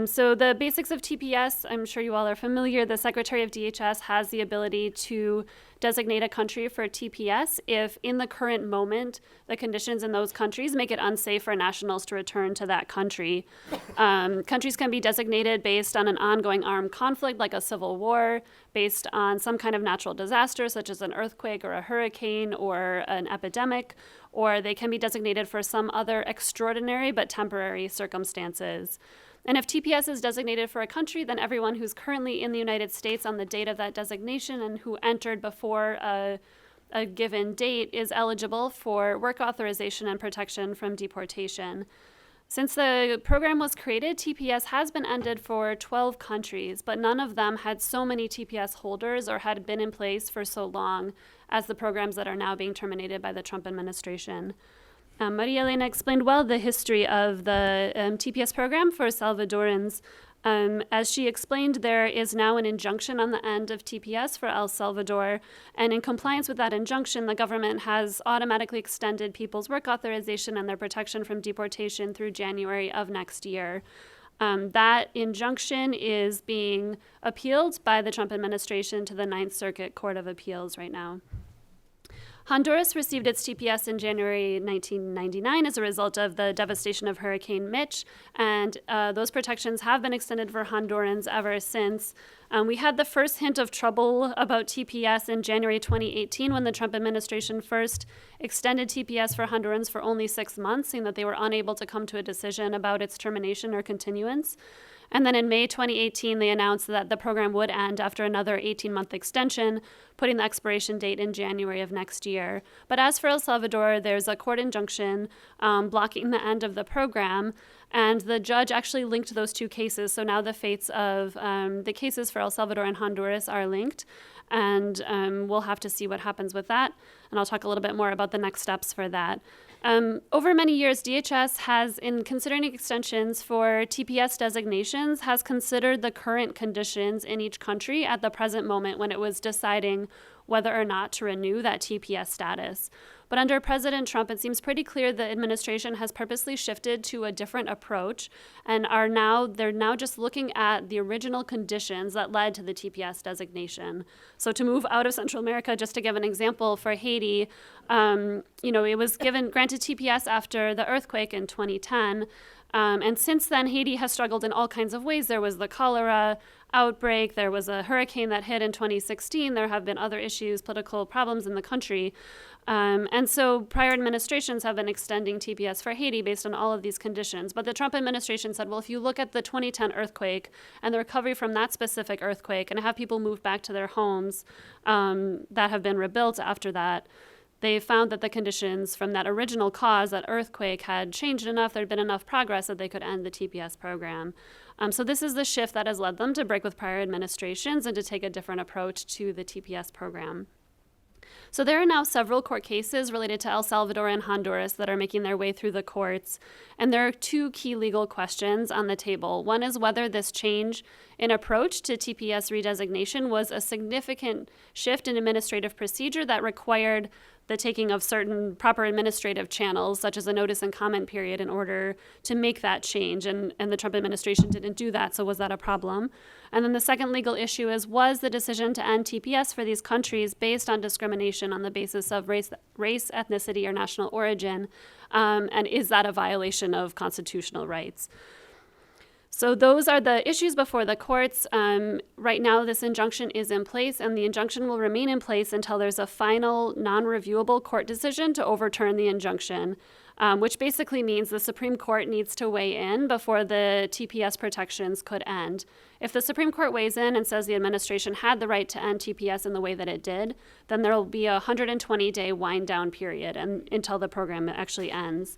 So the basics of TPS, I'm sure you all are familiar. The Secretary of DHS has the ability to designate a country for TPS if in the current moment the conditions in those countries make it unsafe for nationals to return to that country. Countries can be designated based on an ongoing armed conflict like a civil war, based on some kind of natural disaster such as an earthquake or a hurricane or an epidemic, or they can be designated for some other extraordinary but temporary circumstances. And if TPS is designated for a country, then everyone who's currently in the United States on the date of that designation and who entered before a given date is eligible for work authorization and protection from deportation. Since the program was created, TPS has been ended for 12 countries, but none of them had so many TPS holders or had been in place for so long as the programs that are now being terminated by the Trump administration. Maria Elena explained well the history of the TPS program for Salvadorans. As she explained, there is now an injunction on the end of TPS for El Salvador, and in compliance with that injunction, the government has automatically extended people's work authorization and their protection from deportation through January of next year. That injunction is being appealed by the Trump administration to the Ninth Circuit Court of Appeals right now. Honduras received its TPS in January 1999 as a result of the devastation of Hurricane Mitch, and those protections have been extended for Hondurans ever since. We had the first hint of trouble about TPS in January 2018 when the Trump administration first extended TPS for Hondurans for only 6 months, saying that they were unable to come to a decision about its termination or continuance. And then in May 2018, they announced that the program would end after another 18-month extension, putting the expiration date in January of next year. But as for El Salvador, there's a court injunction blocking the end of the program, and the judge actually linked those two cases. So now the fates of the cases for El Salvador and Honduras are linked, and we'll have to see what happens with that. And I'll talk a little bit more about the next steps for that. Over many years, DHS has, in considering extensions for TPS designations, has considered the current conditions in each country at the present moment when it was deciding whether or not to renew that TPS status. But under President Trump, it seems pretty clear the administration has purposely shifted to a different approach and they're now just looking at the original conditions that led to the TPS designation. So to move out of Central America, just to give an example, for Haiti, it was granted TPS after the earthquake in 2010. And since then, Haiti has struggled in all kinds of ways. There was the cholera outbreak. There was a hurricane that hit in 2016. There have been other issues, political problems in the country. And so prior administrations have been extending TPS for Haiti based on all of these conditions. But the Trump administration said, well, if you look at the 2010 earthquake and the recovery from that specific earthquake and have people move back to their homes that have been rebuilt after that, they found that the conditions from that original cause, that earthquake, had changed enough, there'd been enough progress that they could end the TPS program. So this is the shift that has led them to break with prior administrations and to take a different approach to the TPS program. So there are now several court cases related to El Salvador and Honduras that are making their way through the courts. And there are two key legal questions on the table. One is whether this change in approach to TPS redesignation was a significant shift in administrative procedure that required the taking of certain proper administrative channels, such as a notice and comment period, in order to make that change. And the Trump administration didn't do that, so was that a problem? And then the second legal issue is, was the decision to end TPS for these countries based on discrimination on the basis of race, ethnicity, or national origin? And is that a violation of constitutional rights? So those are the issues before the courts. Right now, this injunction is in place, and the injunction will remain in place until there's a final non-reviewable court decision to overturn the injunction, which basically means the Supreme Court needs to weigh in before the TPS protections could end. If the Supreme Court weighs in and says the administration had the right to end TPS in the way that it did, then there will be a 120-day wind-down period until the program actually ends.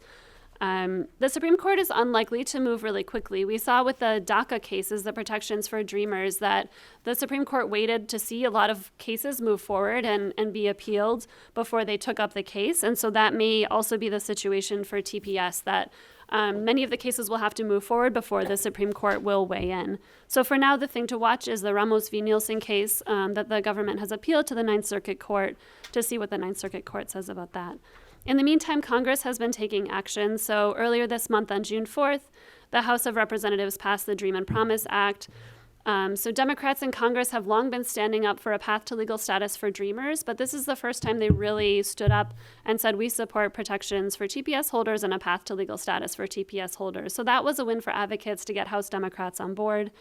The Supreme Court is unlikely to move really quickly. We saw with the DACA cases, the protections for Dreamers, that the Supreme Court waited to see a lot of cases move forward and be appealed before they took up the case. And so that may also be the situation for TPS, that many of the cases will have to move forward before the Supreme Court will weigh in. So for now, the thing to watch is the Ramos v. Nielsen case that the government has appealed to the Ninth Circuit Court, to see what the Ninth Circuit Court says about that. In the meantime, Congress has been taking action. So earlier this month, on June 4th, the House of Representatives passed the Dream and Promise Act. So Democrats in Congress have long been standing up for a path to legal status for Dreamers, but this is the first time they really stood up and said, we support protections for TPS holders and a path to legal status for TPS holders. So that was a win for advocates to get House Democrats on board.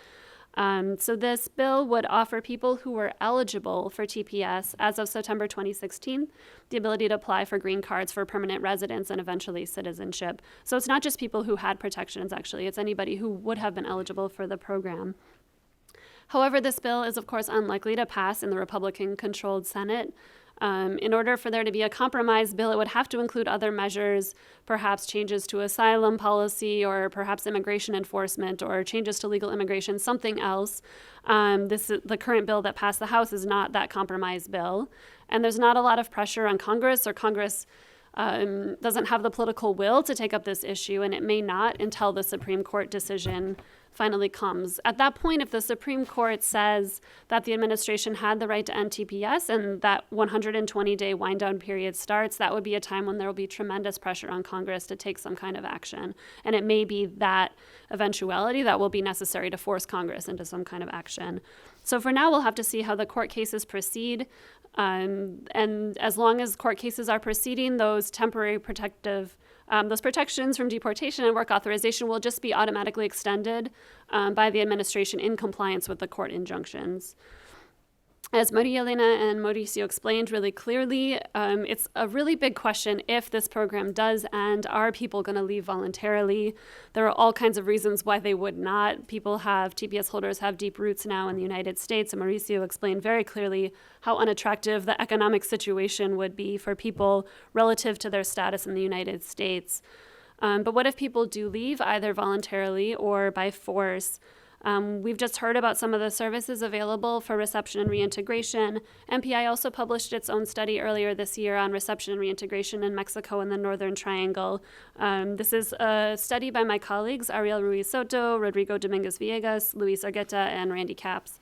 So this bill would offer people who were eligible for TPS as of September 2016 the ability to apply for green cards for permanent residence and eventually citizenship. So it's not just people who had protections, actually. It's anybody who would have been eligible for the program. However, this bill is, of course, unlikely to pass in the Republican-controlled Senate. In order for there to be a compromise bill, it would have to include other measures, perhaps changes to asylum policy, or perhaps immigration enforcement, or changes to legal immigration, something else. The current bill that passed the House is not that compromise bill. And there's not a lot of pressure on Congress, or Congress doesn't have the political will to take up this issue, and it may not until the Supreme Court decision finally comes. At that point, if the Supreme Court says that the administration had the right to end TPS and that 120-day wind-down period starts, that would be a time when there will be tremendous pressure on Congress to take some kind of action. And it may be that eventuality that will be necessary to force Congress into some kind of action. So for now, we'll have to see how the court cases proceed. And as long as court cases are proceeding, those temporary those protections from deportation and work authorization will just be automatically extended by the administration in compliance with the court injunctions. As Maria Elena and Mauricio explained really clearly, it's a really big question if this program does end. Are people going to leave voluntarily? There are all kinds of reasons why they would not. TPS holders have deep roots now in the United States, and Mauricio explained very clearly how unattractive the economic situation would be for people relative to their status in the United States. But what if people do leave, either voluntarily or by force? We've just heard about some of the services available for reception and reintegration. MPI also published its own study earlier this year on reception and reintegration in Mexico and the Northern Triangle. This is a study by my colleagues, Ariel Ruiz Soto, Rodrigo Dominguez Villegas, Luis Argueta, and Randy Capps.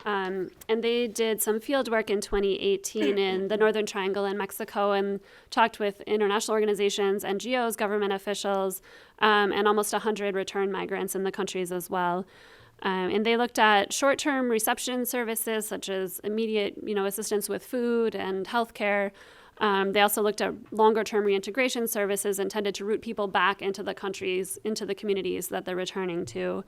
And they did some field work in 2018 in the Northern Triangle in Mexico and talked with international organizations, NGOs, government officials, and almost 100 return migrants in the countries as well. And they looked at short-term reception services such as immediate, assistance with food and healthcare. They also looked at longer-term reintegration services intended to route people back into the countries, into the communities that they're returning to.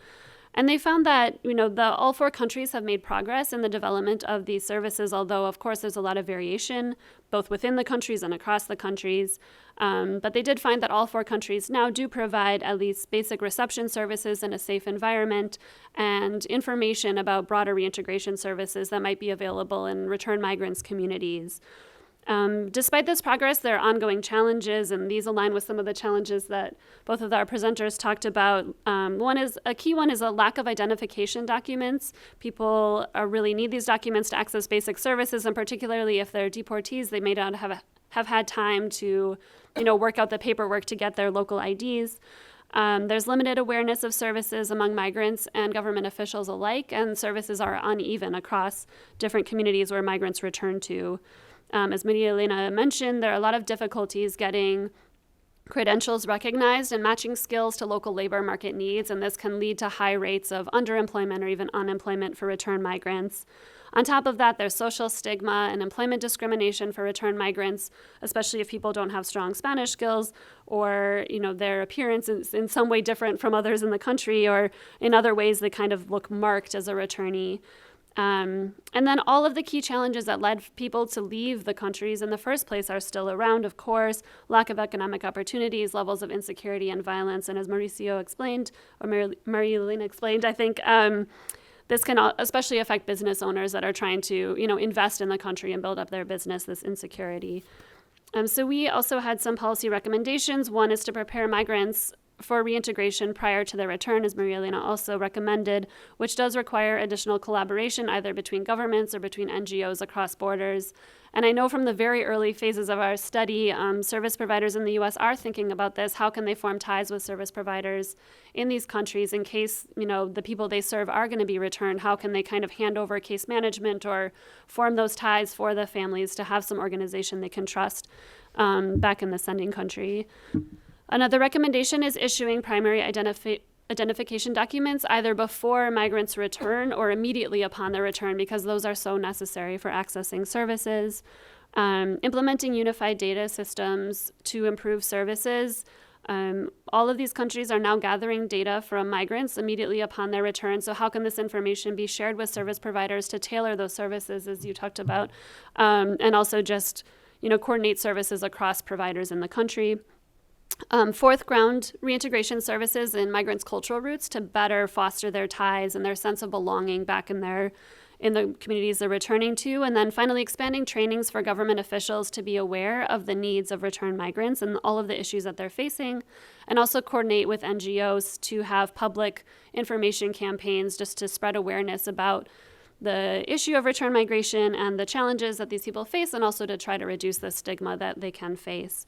And they found that, all four countries have made progress in the development of these services, although, of course, there's a lot of variation, both within the countries and across the countries. But they did find that all four countries now do provide at least basic reception services in a safe environment and information about broader reintegration services that might be available in return migrants' communities. Despite this progress, there are ongoing challenges, and these align with some of the challenges that both of our presenters talked about. A key one is a lack of identification documents. People really need these documents to access basic services, and particularly if they're deportees, they may not have had time to, work out the paperwork to get their local IDs. There's limited awareness of services among migrants and government officials alike, and services are uneven across different communities where migrants return to. As Maria Elena mentioned, there are a lot of difficulties getting credentials recognized and matching skills to local labor market needs, and this can lead to high rates of underemployment or even unemployment for return migrants. On top of that, there's social stigma and employment discrimination for return migrants, especially if people don't have strong Spanish skills or, their appearance is in some way different from others in the country, or in other ways they kind of look marked as a returnee. And then all of the key challenges that led people to leave the countries in the first place are still around, of course: lack of economic opportunities, levels of insecurity and violence. And as Mauricio explained, or Maria Elena explained, I think this can especially affect business owners that are trying to, invest in the country and build up their business, this insecurity. So we also had some policy recommendations. One is to prepare migrants for reintegration prior to their return, as Maria Elena also recommended, which does require additional collaboration either between governments or between NGOs across borders. And I know from the very early phases of our study, service providers in the U.S. are thinking about this. How can they form ties with service providers in these countries in case, the people they serve are going to be returned? How can they kind of hand over case management or form those ties for the families to have some organization they can trust back in the sending country? Another recommendation is issuing primary identification documents either before migrants return or immediately upon their return, because those are so necessary for accessing services. Implementing unified data systems to improve services. All of these countries are now gathering data from migrants immediately upon their return. So how can this information be shared with service providers to tailor those services, as you talked about, and also just coordinate services across providers in the country? Fourth, ground reintegration services in migrants' cultural roots to better foster their ties and their sense of belonging back in the communities they're returning to. And then finally, expanding trainings for government officials to be aware of the needs of returned migrants and all of the issues that they're facing, and also coordinate with NGOs to have public information campaigns just to spread awareness about the issue of return migration and the challenges that these people face, and also to try to reduce the stigma that they can face.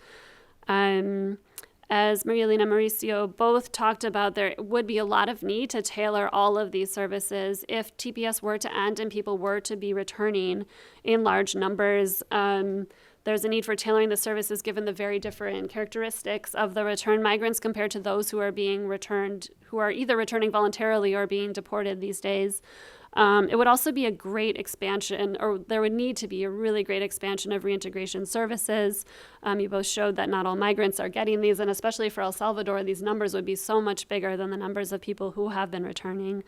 As Maria Elena and Mauricio both talked about, there would be a lot of need to tailor all of these services if TPS were to end and people were to be returning in large numbers. There's a need for tailoring the services given the very different characteristics of the returned migrants compared to those who are being returned, who are either returning voluntarily or being deported these days. It would also be a great expansion, or there would need to be a really great expansion of reintegration services. You both showed that not all migrants are getting these, and especially for El Salvador, these numbers would be so much bigger than the numbers of people who have been returning.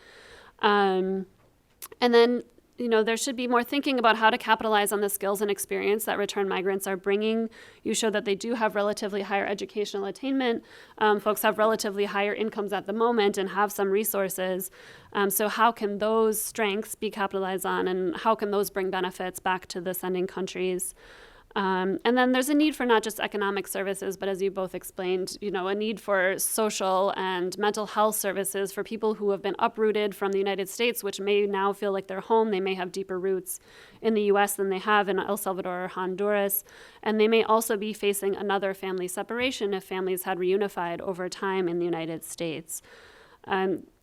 And then, there should be more thinking about how to capitalize on the skills and experience that returned migrants are bringing. You showed that they do have relatively higher educational attainment. Folks have relatively higher incomes at the moment and have some resources. So how can those strengths be capitalized on, and how can those bring benefits back to the sending countries? And then there's a need for not just economic services, but as you both explained, a need for social and mental health services for people who have been uprooted from the United States, which may now feel like their home. They may have deeper roots in the U.S. than they have in El Salvador or Honduras. And they may also be facing another family separation if families had reunified over time in the United States.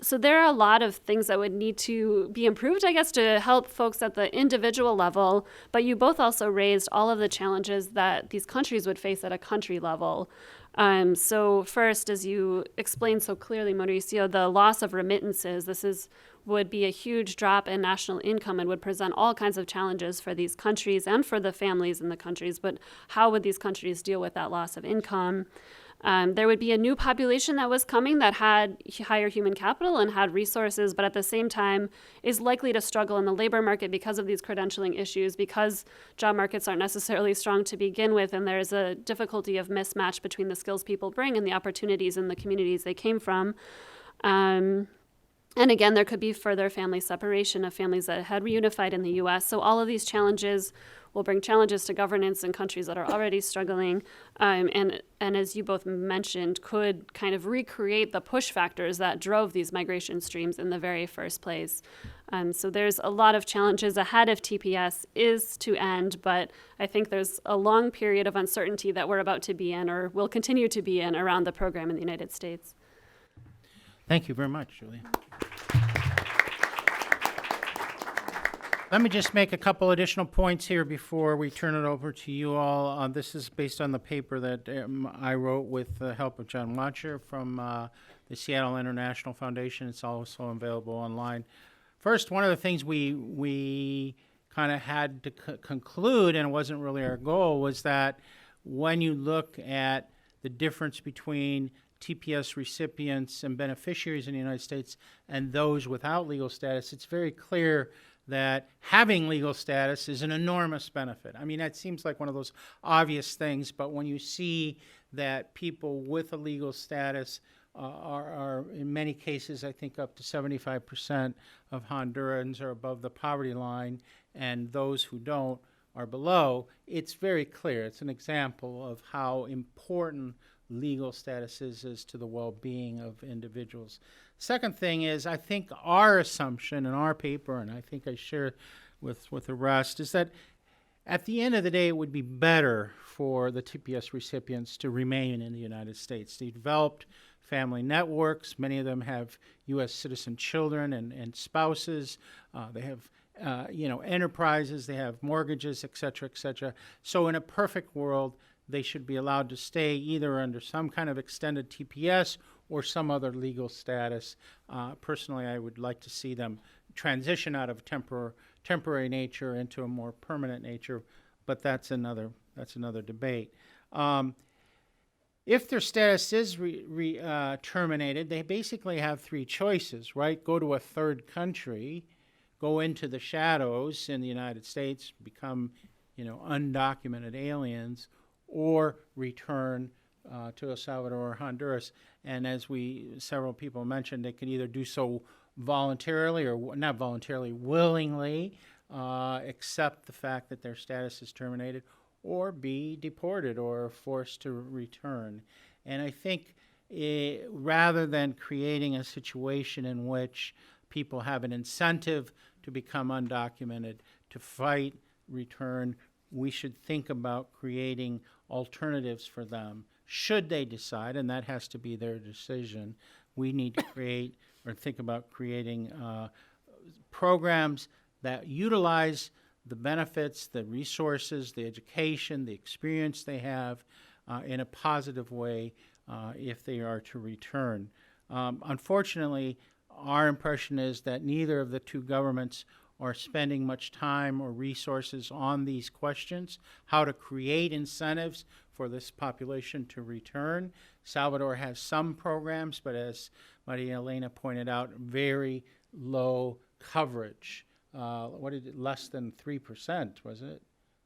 So there are a lot of things that would need to be improved, I guess, to help folks at the individual level. But you both also raised all of the challenges that these countries would face at a country level. So first, as you explained so clearly, Mauricio, the loss of remittances, would be a huge drop in national income and would present all kinds of challenges for these countries and for the families in the countries. But how would these countries deal with that loss of income? There would be a new population that was coming that had higher human capital and had resources, but at the same time is likely to struggle in the labor market because of these credentialing issues, because job markets aren't necessarily strong to begin with, and there's a difficulty of mismatch between the skills people bring and the opportunities in the communities they came from. And again, there could be further family separation of families that had reunified in the U.S. So all of these challenges will bring challenges to governance in countries that are already struggling, and as you both mentioned, could kind of recreate the push factors that drove these migration streams in the very first place. So there's a lot of challenges ahead if TPS is to end, but I think there's a long period of uncertainty that we're about to be in, or will continue to be in, around the program in the United States. Thank you very much, Julia. Let me just make a couple additional points here before we turn it over to you all. This is based on the paper that I wrote with the help of John Watcher from the Seattle International Foundation. It's also available online. First, one of the things we kind of had to conclude, and it wasn't really our goal, was that when you look at the difference between TPS recipients and beneficiaries in the United States and those without legal status, it's very clear that having legal status is an enormous benefit. I mean, that seems like one of those obvious things, but when you see that people with a legal status are in many cases, I think up to 75% of Hondurans are above the poverty line, and those who don't are below, it's very clear. It's an example of how important legal status is to the well-being of individuals. Second thing is, I think our assumption in our paper, and I think I share with the rest, is that at the end of the day, it would be better for the TPS recipients to remain in the United States. They developed family networks. Many of them have U.S. citizen children and spouses. They have enterprises. They have mortgages, et cetera, et cetera. So in a perfect world, they should be allowed to stay either under some kind of extended TPS or some other legal status. Personally, I would like to see them transition out of temporary nature into a more permanent nature, but that's another debate. If their status is terminated, they basically have three choices, right? Go to a third country, go into the shadows in the United States, become, undocumented aliens, or return to El Salvador or Honduras. And as several people mentioned, they can either do so voluntarily or not voluntarily, willingly accept the fact that their status is terminated, or be deported or forced to return. And I think rather than creating a situation in which people have an incentive to become undocumented, to fight return, we should think about creating alternatives for them. Should they decide, and that has to be their decision, we need to create or think about creating programs that utilize the benefits, the resources, the education, the experience they have in a positive way if they are to return. Unfortunately, our impression is that neither of the two governments are spending much time or resources on these questions, how to create incentives for this population to return. Salvador has some programs, but as Maria Elena pointed out, very low coverage. Less than 3%, was it?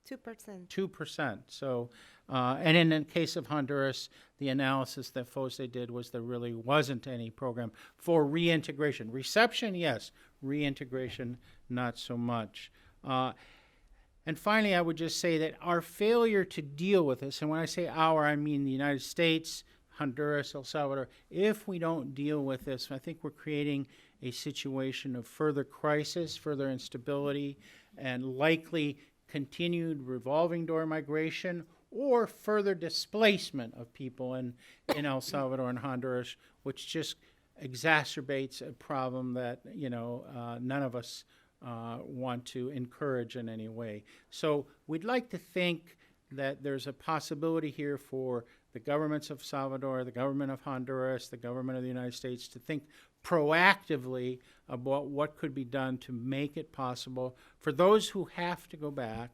2%. 2%. So, and in the case of Honduras, the analysis that FOSE did was there really wasn't any program for reintegration. Reception, yes. Reintegration, not so much. And finally, I would just say that our failure to deal with this, and when I say our, I mean the United States, Honduras, El Salvador, if we don't deal with this, I think we're creating a situation of further crisis, further instability, and likely continued revolving door migration or further displacement of people in El Salvador and Honduras, which just exacerbates a problem that none of us want to encourage in any way. So we'd like to think that there's a possibility here for the governments of Salvador, the government of Honduras, the government of the United States to think proactively about what could be done to make it possible for those who have to go back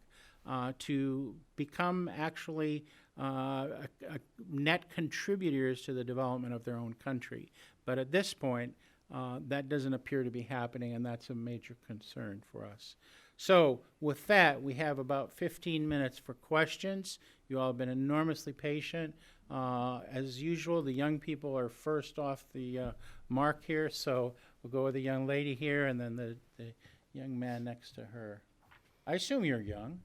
to become actually net contributors to the development of their own country. But at this point, that doesn't appear to be happening, and that's a major concern for us. So with that, we have about 15 minutes for questions. You all have been enormously patient. As usual, the young people are first off the mark here, so we'll go with the young lady here and then the young man next to her. I assume you're young.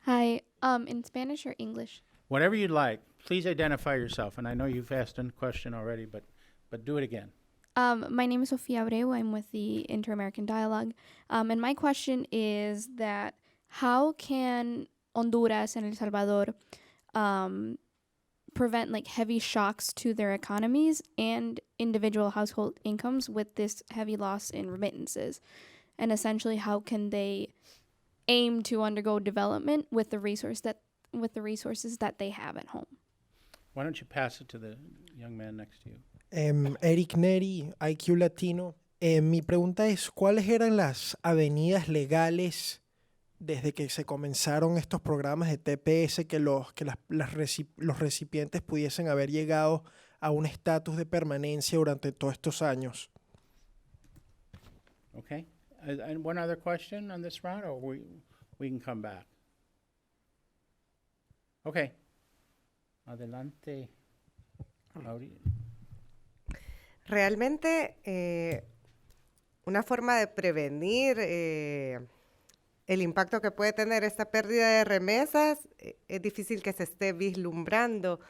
Hi, in Spanish or English? Whatever you'd like. Please identify yourself. And I know you've asked a question already, but do it again. My name is Sofia Abreu. I'm with the Inter-American Dialogue. And my question is that how can Honduras and El Salvador prevent heavy shocks to their economies and individual household incomes with this heavy loss in remittances? and essentially how can they aim to undergo development with the resources that they have at home. Why don't you pass it to the young man next to you? Eric Neri, IQ Latino. Mi pregunta es, ¿cuáles eran las avenidas legales desde que se comenzaron estos programas de TPS que los recipientes pudiesen haber llegado a un estatus de permanencia durante todos estos años? Okay. And one other question on this round, or we can come back? Okay. Adelante. Realmente, una forma de prevenir el impacto que puede tener esta pérdida de remesas es difícil que se esté vislumbrando,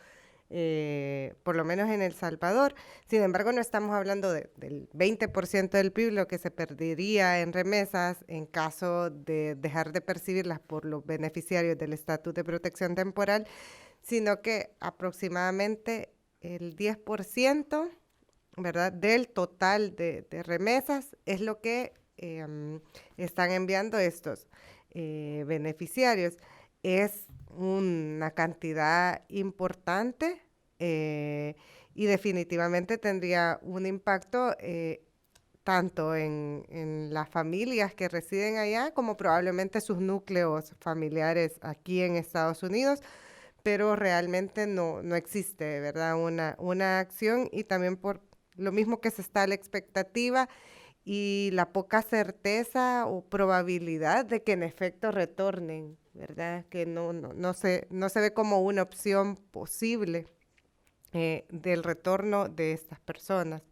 por lo menos en El Salvador. Sin embargo, no estamos hablando del 20% del PIB, lo que se perdería en remesas en caso de dejar de percibirlas por los beneficiarios del estatus de protección temporal, sino que aproximadamente el 10%, ¿verdad?, del total de remesas es lo que están enviando estos beneficiarios. Es una cantidad importante y definitivamente tendría un impacto tanto en las familias que residen allá como probablemente sus núcleos familiares aquí en Estados Unidos, pero realmente no existe, ¿verdad?, una acción, y también por lo mismo que se está a la expectativa y la poca certeza o probabilidad de que en efecto retornen, ¿verdad? Que no se ve como una opción posible del retorno de estas personas.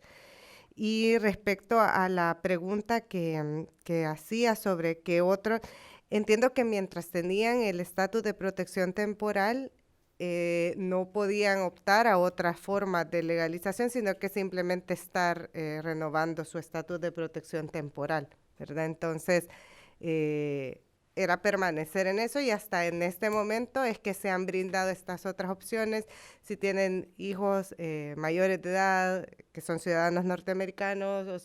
Y respecto a la pregunta que hacía sobre qué otro, entiendo que mientras tenían el estatus de protección temporal, no podían optar a otra forma de legalización, sino que simplemente estar renovando su estatus de protección temporal, ¿verdad? Entonces, era permanecer en eso, y hasta en este momento es que se han brindado estas otras opciones. Si tienen hijos mayores de edad, que son ciudadanos norteamericanos o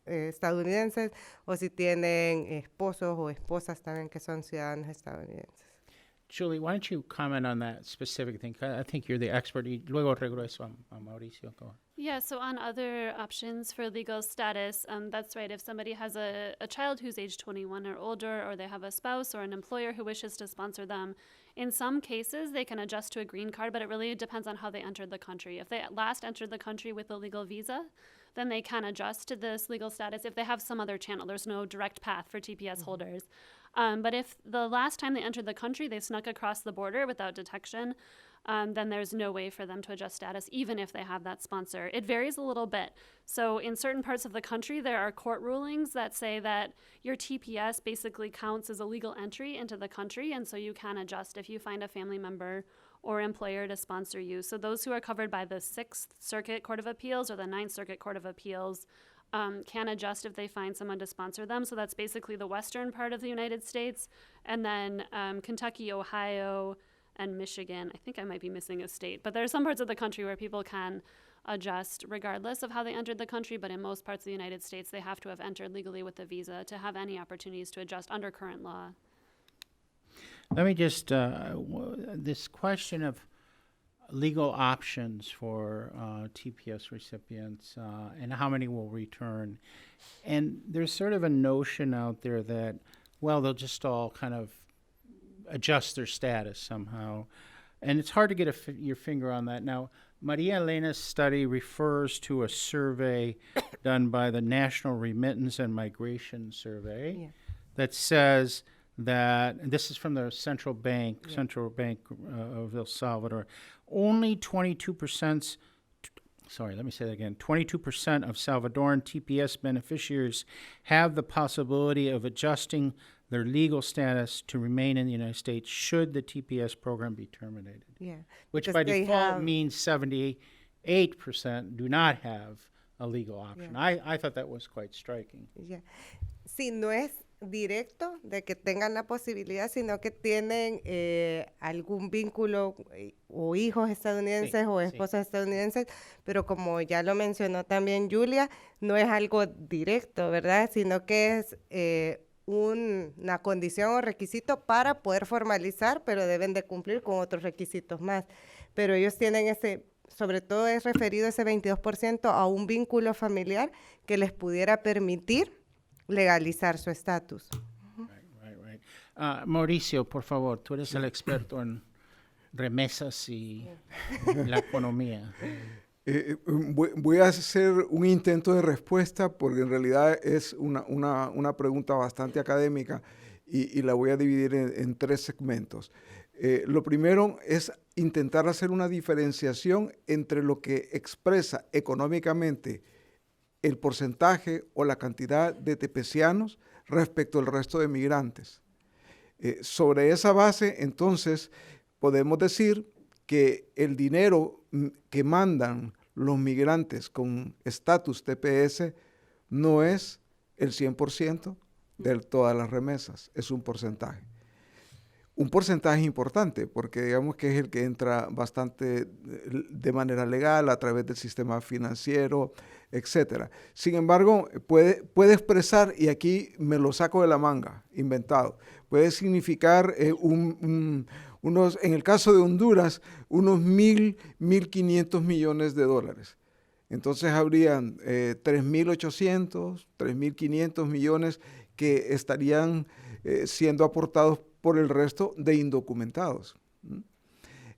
estadounidenses, o si tienen esposos o esposas también que son ciudadanos estadounidenses. Julie, why don't you comment on that specific thing? I think you're the expert. Y luego regreso a Mauricio. Go on. Yeah, so on other options for legal status, that's right. If somebody has a child who's age 21 or older, or they have a spouse or an employer who wishes to sponsor them, in some cases they can adjust to a green card, but it really depends on how they entered the country. If they last entered the country with a legal visa, then they can adjust to this legal status if they have some other channel. There's no direct path for TPS holders. But if the last time they entered the country, they snuck across the border without detection, then there's no way for them to adjust status, even if they have that sponsor. It varies a little bit. So in certain parts of the country, there are court rulings that say that your TPS basically counts as a legal entry into the country, and so you can adjust if you find a family member or employer to sponsor you. So those who are covered by the Sixth Circuit Court of Appeals or the Ninth Circuit Court of Appeals can adjust if they find someone to sponsor them. So that's basically the western part of the United States. And then Kentucky, Ohio, and Michigan. I think I might be missing a state. But there are some parts of the country where people can adjust regardless of how they entered the country. But in most parts of the United States, they have to have entered legally with a visa to have any opportunities to adjust under current law. Let me just, this question of legal options for TPS recipients and how many will return. And there's sort of a notion out there that, well, they'll just all kind of adjust their status somehow. And it's hard to get your finger on that. Now, Maria Elena's study refers to a survey done by the National Remittance and Migration Survey that says that, and this is from the Central Bank of El Salvador, only 22%, 22% of Salvadoran TPS beneficiaries have the possibility of adjusting their legal status to remain in the United States should the TPS program be terminated. Yeah. Which because by they default have- means 78% do not have a legal option. Yeah. I thought that was quite striking. Yeah. Sí, no es directo de que tengan la posibilidad, sino que tienen algún vínculo o hijos estadounidenses o sí. esposas estadounidenses, pero como ya lo mencionó también Julia, no es algo directo, ¿verdad? Sino que es una condición o requisito para poder formalizar, pero deben de cumplir con otros requisitos más. Pero ellos tienen ese, sobre todo es referido ese 22% a un vínculo familiar que les pudiera permitir legalizar su estatus. Right. Mauricio, por favor, tú eres el experto en remesas y la economía. Voy a hacer un intento de respuesta porque en realidad es una pregunta bastante académica y la voy a dividir en 3 segmentos. Lo primero es intentar hacer una diferenciación entre lo que expresa económicamente el porcentaje o la cantidad de tepecianos respecto al resto de migrantes. Sobre esa base, entonces, podemos decir que el dinero que mandan los migrantes con estatus TPS no es el 100% de todas las remesas, es un porcentaje. Un porcentaje importante, porque digamos que es el que entra bastante de manera legal a través del sistema financiero, etcétera. Sin embargo, puede expresar, y aquí me lo saco de la manga, inventado, puede significar unos, en el caso de Honduras, unos 1.500 millones de dólares. Entonces habrían 3.800, 3.500 millones que estarían siendo aportados por el resto de indocumentados.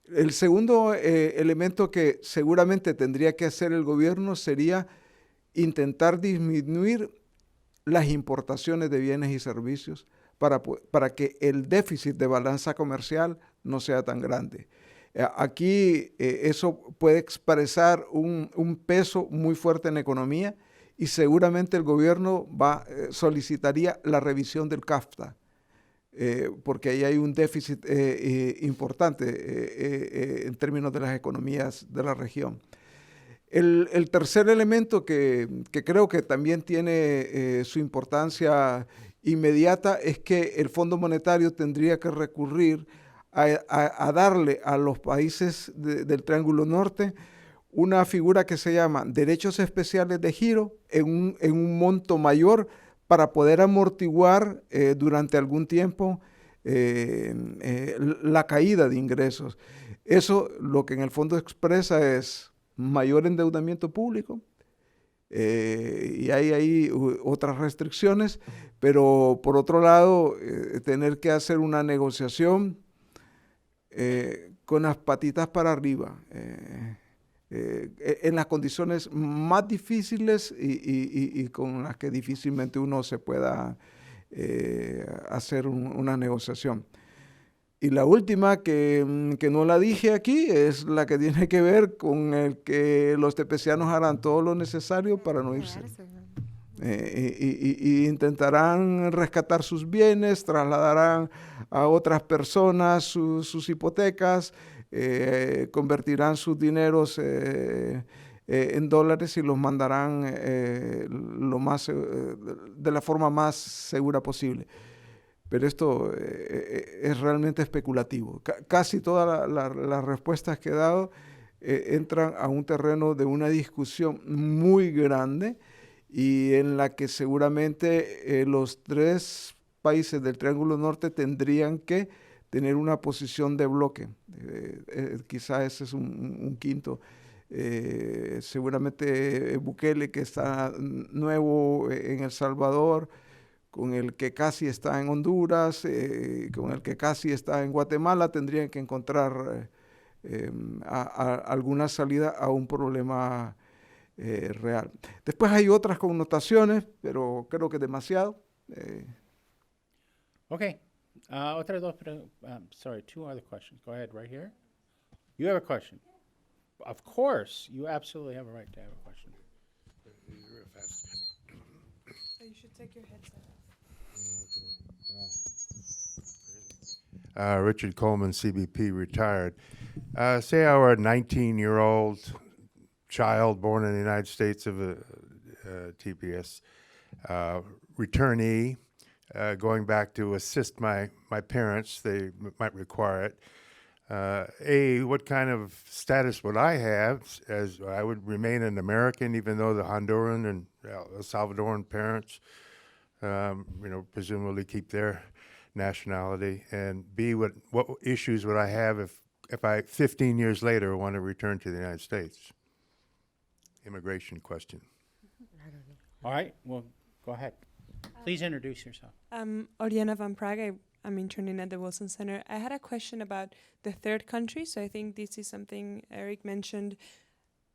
El segundo elemento que seguramente tendría que hacer el gobierno sería intentar disminuir las importaciones de bienes y servicios para que el déficit de balanza comercial no sea tan grande. Aquí eso puede expresar un peso muy fuerte en la economía y seguramente el gobierno solicitaría la revisión del CAFTA. Porque ahí hay un déficit importante en términos de las economías de la región. El tercer elemento que creo que también tiene su importancia inmediata es que el Fondo Monetario tendría que recurrir a darle a los países del Triángulo Norte una figura que se llama derechos especiales de giro en un monto mayor para poder amortiguar durante algún tiempo la caída de ingresos. Eso lo que en el fondo expresa es mayor endeudamiento público y hay ahí otras restricciones, pero por otro lado tener que hacer una negociación con las patitas para arriba. En las condiciones más difíciles y con las que difícilmente uno se pueda hacer una negociación. Y la última, que no la dije aquí, es la que tiene que ver con el que los tepecianos harán todo lo necesario para no irse. Y intentarán rescatar sus bienes, trasladarán a otras personas sus hipotecas, convertirán sus dineros en dólares y los mandarán de la forma más segura posible. Pero esto es realmente especulativo. Casi todas las respuestas que he dado entran a un terreno de una discusión muy grande y en la que seguramente los 3 países del Triángulo Norte tendrían que tener una posición de bloque. Quizá ese es un quinto. Seguramente Bukele, que está nuevo en El Salvador, con el que casi está en Honduras, con el que casi está en Guatemala, tendrían que encontrar alguna salida a un problema real. Después hay otras connotaciones, pero creo que demasiado. Okay. Otras dos sorry, 2 other questions. Go ahead, right here. You have a question. Of course, you absolutely have a right to have a question. You should take your headset off. Richard Coleman, CBP, retired. Say I were a 19-year-old child born in the United States of a TPS returnee. going back to assist my parents. They might require it. What kind of status would I have, as I would remain an American even though the Honduran and El Salvadoran parents, presumably keep their nationality? And B, what issues would I have if I, 15 years later, want to return to the United States? Immigration question. All right, well, go ahead. Please introduce yourself. Oriana Van Prague. I'm interning at the Wilson Center. I had a question about the third country. So I think this is something Eric mentioned.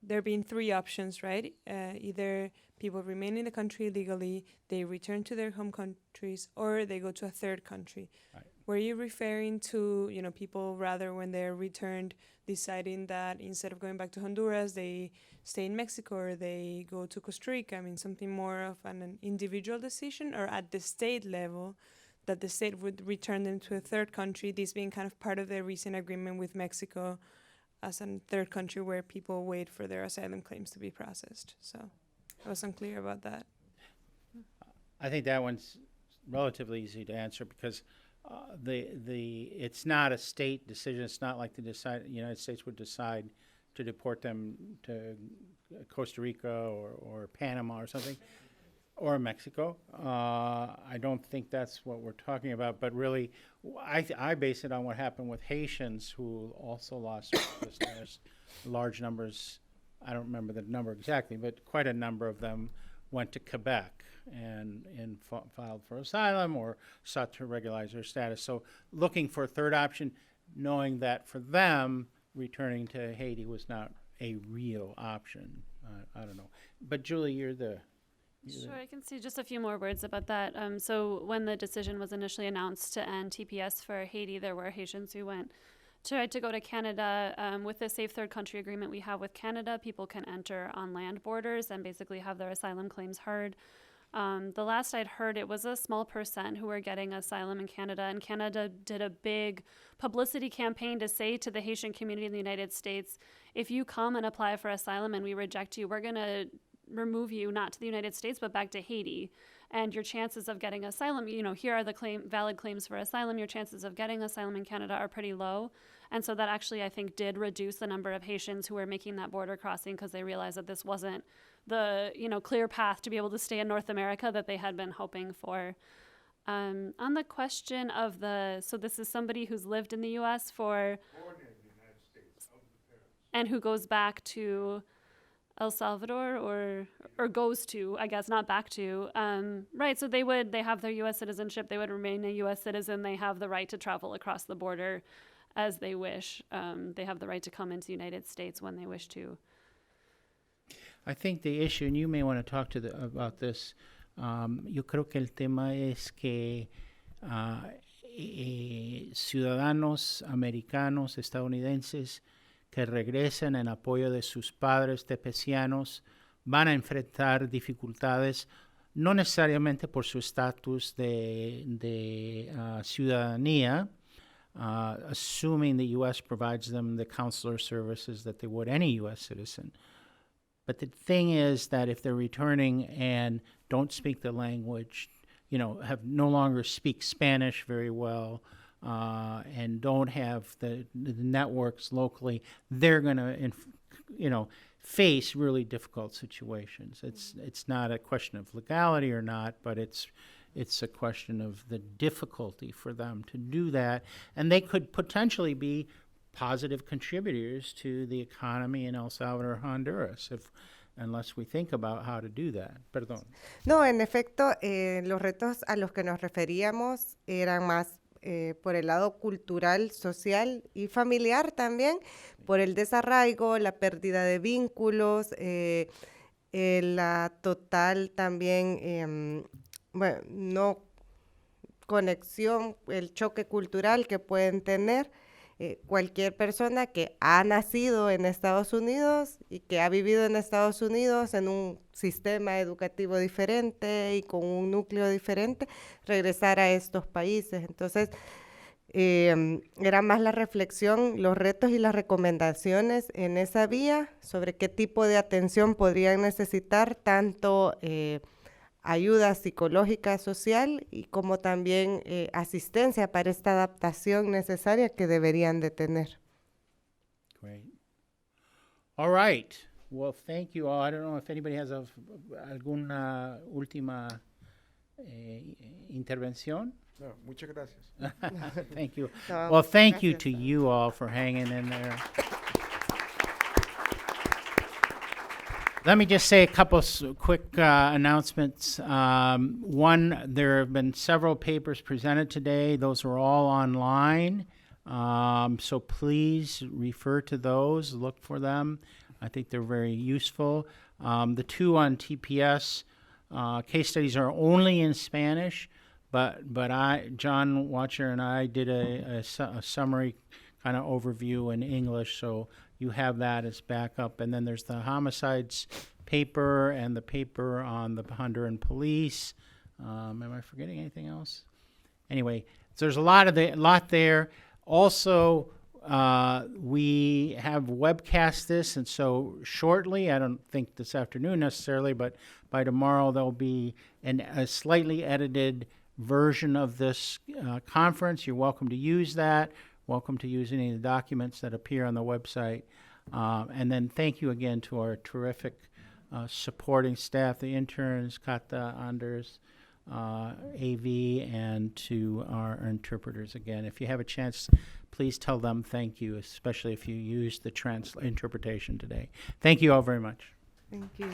There being three options, right? Either people remain in the country legally, they return to their home countries, or they go to a third country. Right. Were you referring to, people rather when they're returned deciding that instead of going back to Honduras, they stay in Mexico or they go to Costa Rica? I mean, something more of an individual decision, or at the state level, that the state would return them to a third country, this being kind of part of the recent agreement with Mexico as a third country where people wait for their asylum claims to be processed. So I was unclear about that. I think that one's relatively easy to answer because it's not a state decision. It's not like the United States would decide to deport them to Costa Rica or Panama or something, or Mexico. I don't think that's what we're talking about, but really, I base it on what happened with Haitians who also lost their status. Large numbers, I don't remember the number exactly, but quite a number of them went to Quebec and filed for asylum or sought to regularize their status. So looking for a third option, knowing that for them, returning to Haiti was not a real option. I don't know. But Julie, you're the... Sure, I can say just a few more words about that. So when the decision was initially announced to end TPS for Haiti, there were Haitians who tried to go to Canada. With the Safe Third Country Agreement we have with Canada, people can enter on land borders and basically have their asylum claims heard. The last I'd heard, it was a small percent who were getting asylum in Canada, and Canada did a big publicity campaign to say to the Haitian community in the United States, if you come and apply for asylum and we reject you, we're going to remove you not to the United States but back to Haiti, and your chances of getting asylum, here are the valid claims for asylum, your chances of getting asylum in Canada are pretty low. And so that actually, I think, did reduce the number of Haitians who were making that border crossing because they realized that this wasn't the clear path to be able to stay in North America that they had been hoping for. On the question of so this is somebody who's lived in the U.S. and who goes back to El Salvador or goes to, I guess, not back to, right, so they have their U.S. citizenship, they would remain a U.S. citizen, they have the right to travel across the border as they wish. They have the right to come into the United States when they wish to. I think the issue, and you may want to talk about this, yo creo que el tema es que ciudadanos americanos, estadounidenses, que regresan en apoyo de sus padres tepecianos van a enfrentar dificultades, no necesariamente por su estatus de ciudadanía, assuming the U.S. provides them the consular services that they would any U.S. citizen. But the thing is that if they're returning and don't speak the language, have no longer speak Spanish very well, and don't have the networks locally, they're going to, face really difficult situations. It's not a question of legality or not, but it's a question of the difficulty for them to do that, and they could potentially be positive contributors to the economy in El Salvador, Honduras, unless we think about how to do that. Perdón. No, en efecto, los retos a los que nos referíamos eran más por el lado cultural, social y familiar también, por el desarraigo, la pérdida de vínculos, la total también, no conexión, el choque cultural que pueden tener cualquier persona que ha nacido en Estados Unidos y que ha vivido en Estados Unidos en un sistema educativo diferente y con un núcleo diferente, regresar a estos países. Entonces, era más la reflexión, los retos y las recomendaciones en esa vía sobre qué tipo de atención podrían necesitar tanto ayuda psicológica social y como también asistencia para esta adaptación necesaria que deberían de tener. Great. All right. Well, thank you all. I don't know if anybody has alguna última intervención. No, muchas gracias. Thank you. No, Well, thank you gracias. to you all for hanging in there. Let me just say a couple quick announcements. One, there have been several papers presented today. Those are all online. So please refer to those, look for them. I think they're very useful. The two on TPS case studies are only in Spanish, but John Watcher and I did a summary kind of overview in English, so you have that as backup. And then there's the homicides paper and the paper on the Honduran police. Am I forgetting anything else? Anyway, so there's a lot there. Also, we have webcast this, and so shortly, I don't think this afternoon necessarily, but by tomorrow there'll be a slightly edited version of this conference. You're welcome to use that. Welcome to use any of the documents that appear on the website. And then thank you again to our terrific supporting staff, the interns, Kata, Anders, AV, and to our interpreters again. If you have a chance, please tell them thank you, especially if you used the interpretation today. Thank you all very much. Thank you.